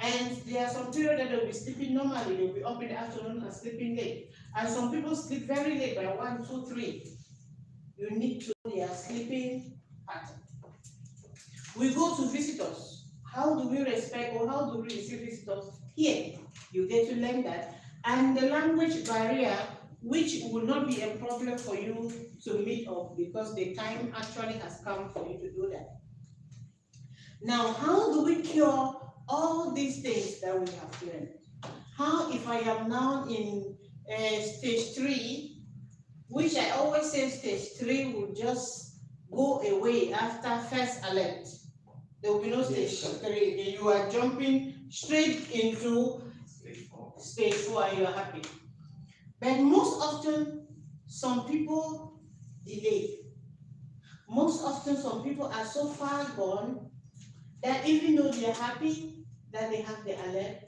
And there are some period that they'll be sleeping normally, they'll be up in the afternoon and sleeping late. And some people sleep very late by 1, 2, 3. You need to know their sleeping pattern. We go to visitors. How do we respect or how do we receive visitors? Here, you get to learn that. And the language barrier, which will not be a problem for you to meet up because the time actually has come for you to do that. Now, how do we cure all these things that we have learned? How, if I am now in stage 3, which I always say stage 3 will just go away after first alert. There will be no stage 3. You are jumping straight into stage 4 and you are happy. But most often, some people delay. Most often, some people are so far gone that even though they are happy that they have the alert,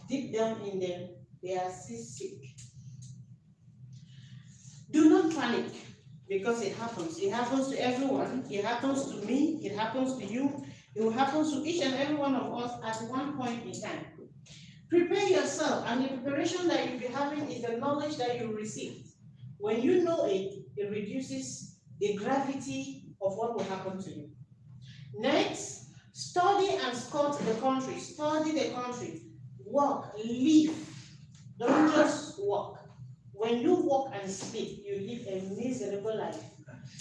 deep down in them, they are still sick. Do not panic because it happens. It happens to everyone. It happens to me. It happens to you. It will happen to each and every one of us at one point in time. Prepare yourself, and the preparation that you'll be having is the knowledge that you received. When you know it, it reduces the gravity of what will happen to you. Next, study and scout the country. Study the country. Work, live. Don't just work. When you work and sleep, you live a miserable life.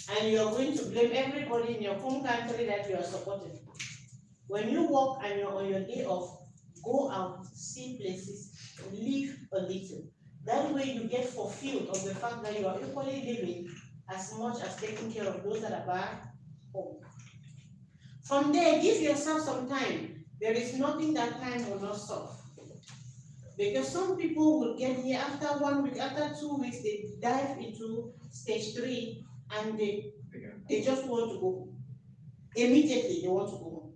And you are going to blame everybody in your home country that you are supporting. When you work and you're on your day off, go out, see places, live a little. That way you get fulfilled of the fact that you are equally living as much as taking care of those that are back home. From there, give yourself some time. There is nothing that time will not solve. Because some people will get here after 1 week, after 2 weeks, they dive into stage 3 and they just want to go. Immediately, they want to go home.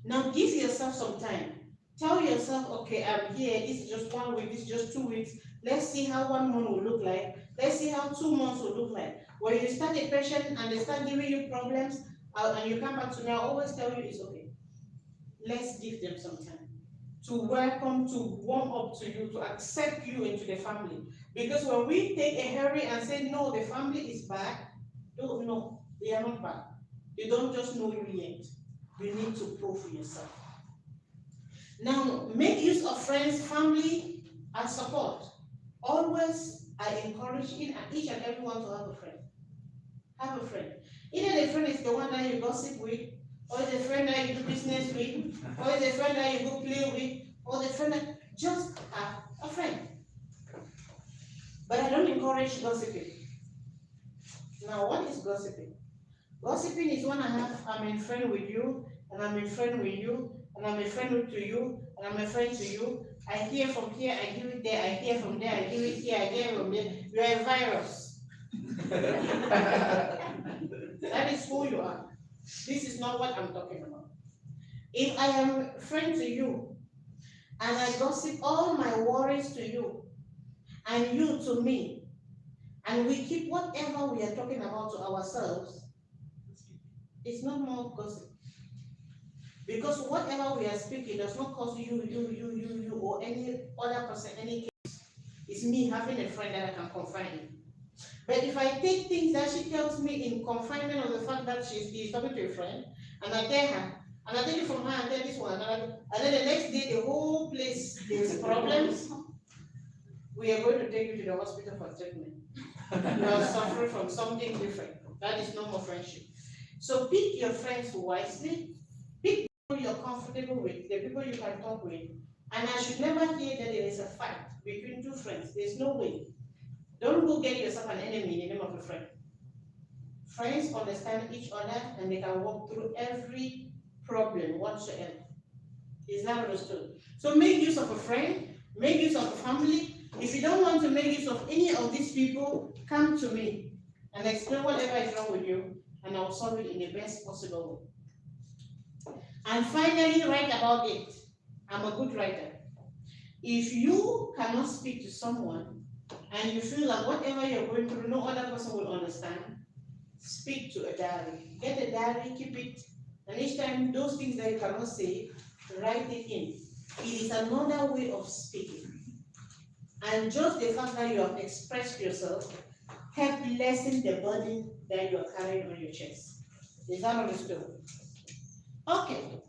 Now, give yourself some time. Tell yourself, okay, I'm here, this is just 1 week, this is just 2 weeks. Let's see how 1 month will look like. Let's see how 2 months will look like. When you start a patient and they start giving you problems, and you come back to me, I always tell you it's okay. Let's give them some time to welcome, to warm up to you, to accept you into the family. Because when we take a hurry and say, no, the family is bad, no, they are not bad. They don't just know you yet. You need to prove for yourself. Now, make use of friends, family, and support. Always, I encourage each and everyone to have a friend. Have a friend. Either the friend is the one that you gossip with, or the friend that you do business with, or the friend that you go play with, or the friend that just have a friend. But I don't encourage gossiping. Now, what is gossiping? Gossiping is when I'm a friend with you, and I'm a friend with you, and I'm a friend to you, and I'm a friend to you. I hear from here, I give it there, I hear from there, I give it here, I hear from there. You are a virus. That is who you are. This is not what I'm talking about. If I am a friend to you, and I gossip all my worries to you, and you to me, and we keep whatever we are talking about to ourselves, it's not more gossip. Because whatever we are speaking does not cause you, or any other person any case. It's me having a friend that I can confide in. But if I take things that she tells me in confinement of the fact that she's talking to a friend, and I tell her, and I take it from her and tell this one, and then the next day the whole place there's problems, we are going to take you to the hospital for treatment. You are suffering from something different. That is no more friendship. So pick your friends wisely, pick people you're comfortable with, the people you can talk with, and I should never hear that there is a fight between two friends. There's no way. Don't go get yourself an enemy in the name of a friend. Friends understand each other and they can walk through every problem whatsoever. Is that understood? So make use of a friend, make use of a family. If you don't want to make use of any of these people, come to me and explain whatever is wrong with you, and I'll solve it in the best possible way. And finally, write about it. I'm a good writer. If you cannot speak to someone, and you feel like whatever you're going through, no other person will understand, speak to a diary. Get a diary, keep it, and each time those things that you cannot say, write it in. It is another way of speaking. And just the fact that you have expressed yourself help lessen the burden that you are carrying on your chest. Is that understood? Okay.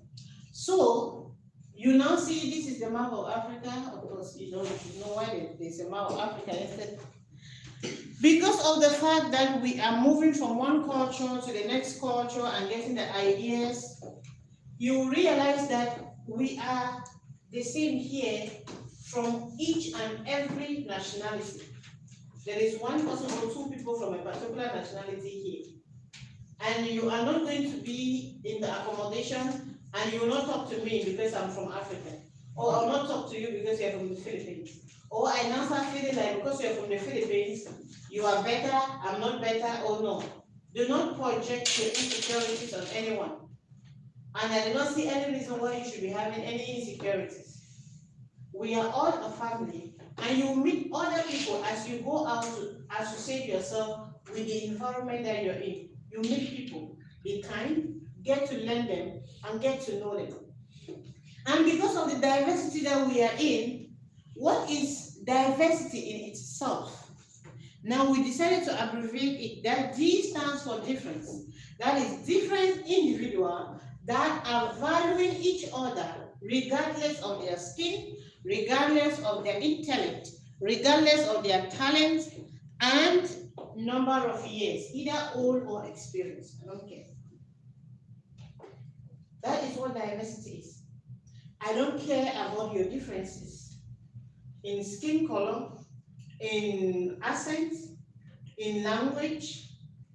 So you now see this is the map of Africa. Of course, you know why there's a map of Africa instead. Because of the fact that we are moving from one culture to the next culture and getting the ideas, you realize that we are the same here from each and every nationality. There is one person or two people from a particular nationality here. And you are not going to be in the accommodation and you will not talk to me because I'm from Africa. Or I'll not talk to you because you're from the Philippines. Or I now start feeling like because you're from the Philippines, you are better, I'm not better, or no. Do not project your insecurities on anyone. And I do not see any reason why you should be having any insecurities. We are all a family, and you meet other people as you go out to associate yourself with the environment that you're in. You meet people, be kind, get to learn them, and get to know them. And because of the diversity that we are in, what is diversity in itself? Now we decided to abbreviate it, that D stands for difference. That is different individuals that are valuing each other regardless of their skin, regardless of their intellect, regardless of their talent, and number of years, either old or experienced. I don't care. That is what diversity is. I don't care about your differences in skin color, in accent, in language,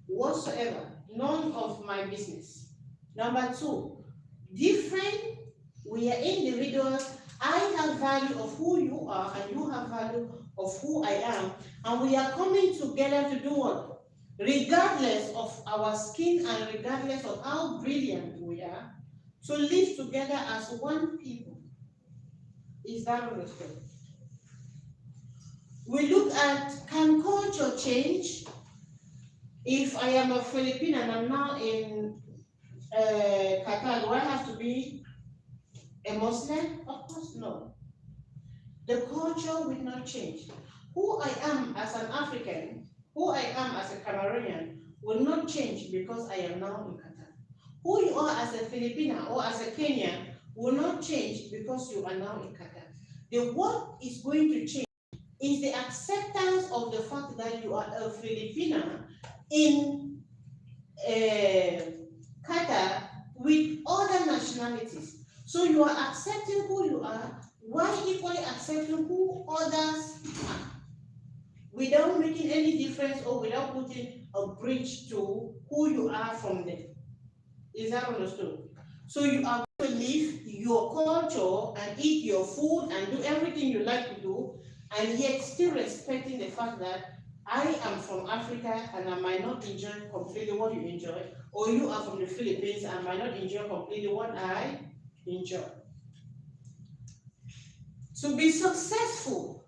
whatsoever. None of my business. Number two, different, we are individuals. I have value of who you are, and you have value of who I am, and we are coming together to do what? Regardless of our skin and regardless of how brilliant we are, to live together as one people. Is that understood? We look at, can culture change? If I am a Filipino and I'm now in Qatar, do I have to be a Muslim? Of course no. The culture will not change. Who I am as an African, who I am as a Cameroonian will not change because I am now in Qatar. Who you are as a Filipino or as a Kenyan will not change because you are now in Qatar. The what is going to change is the acceptance of the fact that you are a Filipino in Qatar with other nationalities. So you are accepting who you are while equally accepting who others are, without making any difference or without putting a bridge to who you are from them. Is that understood? So you are going to live your culture and eat your food and do everything you like to do, and yet still respecting the fact that I am from Africa and I might not enjoy completely what you enjoy, or you are from the Philippines and I might not enjoy completely what I enjoy. To be successful,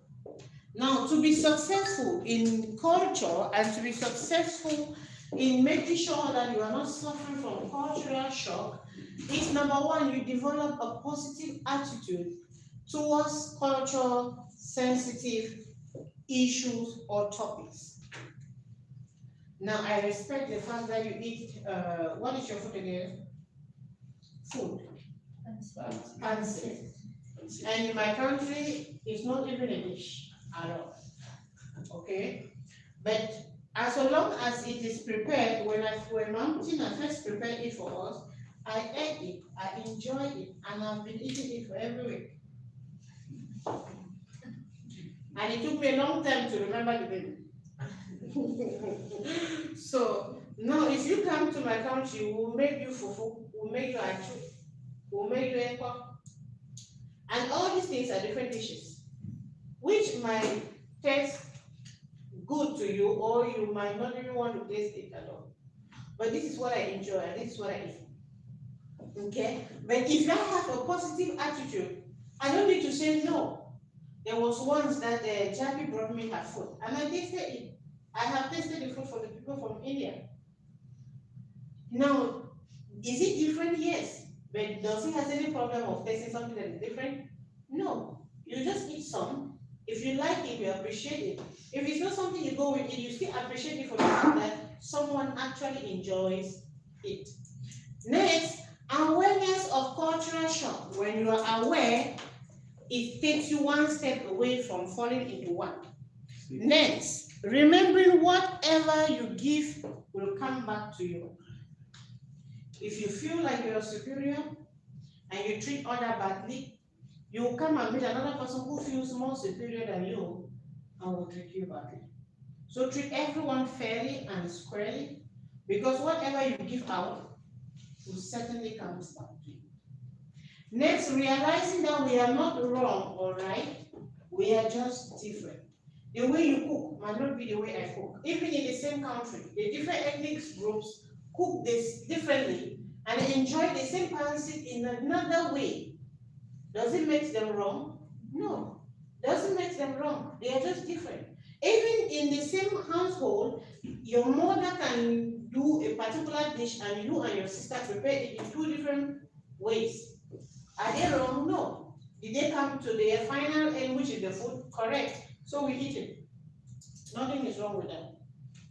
now to be successful in culture and to be successful in making sure that you are not suffering from cultural shock is number one, you develop a positive attitude towards culture sensitive issues or topics. Now, I respect the fact that you eat, what is your food again? Food. Pancit. And in my country, it's not even a dish at all. Okay? But as long as it is prepared, when Mom Tina first prepared it for us, I ate it, I enjoyed it, and I've been eating it for every week. And it took me a long time to remember the name. So now if you come to my country, we'll make you fufu, we'll make you achu, we'll make you ekwa. And all these things are different dishes, which might taste good to you, or you might not even want to taste it at all. But this is what I enjoy, and this is what I eat. Okay? But if I have a positive attitude, I don't need to say no. There was once that Jackie brought me her food, and I tasted it. I have tasted the food for the people from India. Now, is it different? Yes. But does it have any problem of tasting something that is different? No. You just eat some. If you like it, you appreciate it. If it's not something you go with it, you still appreciate it for the fact that someone actually enjoys it. Next, awareness of cultural shock. When you are aware, it takes you one step away from falling into one. Next, remembering whatever you give will come back to you. If you feel like you're superior and you treat others badly, you will come and meet another person who feels more superior than you and will treat you badly. So treat everyone fairly and squarely, because whatever you give out will certainly come back to you. Next, realizing that we are not wrong or right, we are just different. The way you cook might not be the way I cook. Even in the same country, the different ethnic groups cook this differently and enjoy the same pancit in another way, does it make them wrong? No, doesn't make them wrong. They are just different. Even in the same household, your mother can do a particular dish and you and your sister prepare it in two different ways. Are they wrong? No. Did they come to their final end, which is the food? Correct. So we eat it. Nothing is wrong with that.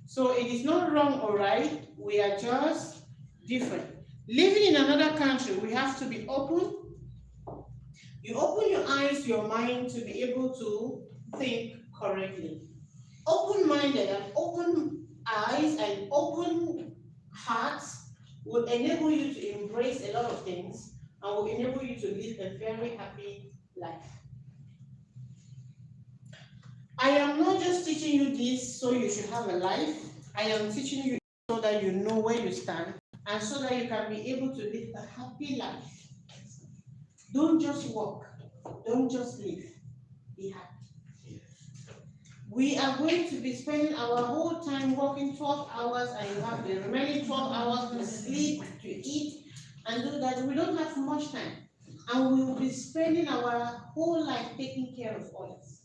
So it is not wrong or right. We are just different. Living in another country, we have to be open. You open your eyes, your mind to be able to think correctly. Open-minded and open eyes and open hearts will enable you to embrace a lot of things and will enable you to live a very happy life. I am not just teaching you this so you should have a life. I am teaching you so that you know where you stand and so that you can be able to live a happy life. Don't just walk. Don't just live. Be happy. We are going to be spending our whole time working 12 hours and you have the remaining 12 hours to sleep, to eat, and do that. We don't have much time. And we will be spending our whole life taking care of others.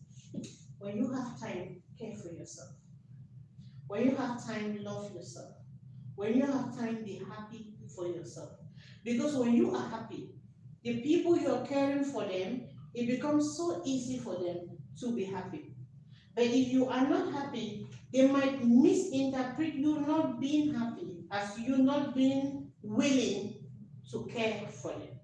When you have time, care for yourself. When you have time, love yourself. When you have time, be happy for yourself. Because when you are happy, the people you are caring for them, it becomes so easy for them to be happy. But if you are not happy, they might misinterpret you not being happy as you not being willing to care for them.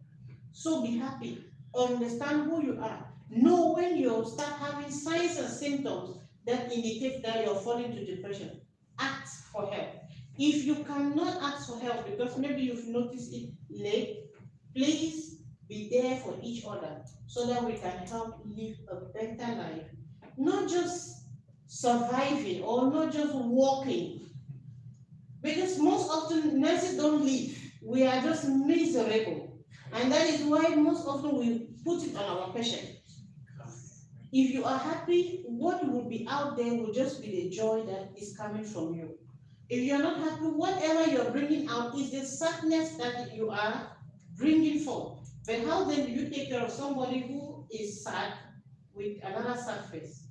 So be happy. Understand who you are. Know when you start having signs and symptoms that indicate that you're falling to depression. Ask for help. If you cannot ask for help because maybe you've noticed it late, please be there for each other so that we can help live a better life. Not just surviving or not just walking. Because most often nurses don't live. We are just miserable. And that is why most often we put it on our patient. If you are happy, what will be out there will just be the joy that is coming from you. If you are not happy, whatever you are bringing out is the sadness that you are bringing forth. But how then do you take care of somebody who is sad with another sad face?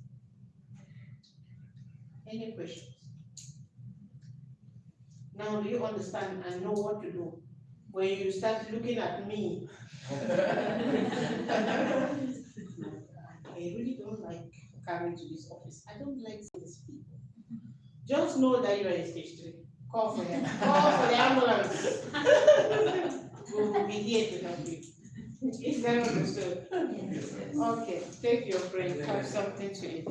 Any questions? Now do you understand and know what to do when you start looking at me? I really don't like coming to this office. I don't like these people. Just know that you are in stage 3. Call for help. Call for the ambulance. We will be here to help you. Is that understood? Okay, take your break. Have something to eat.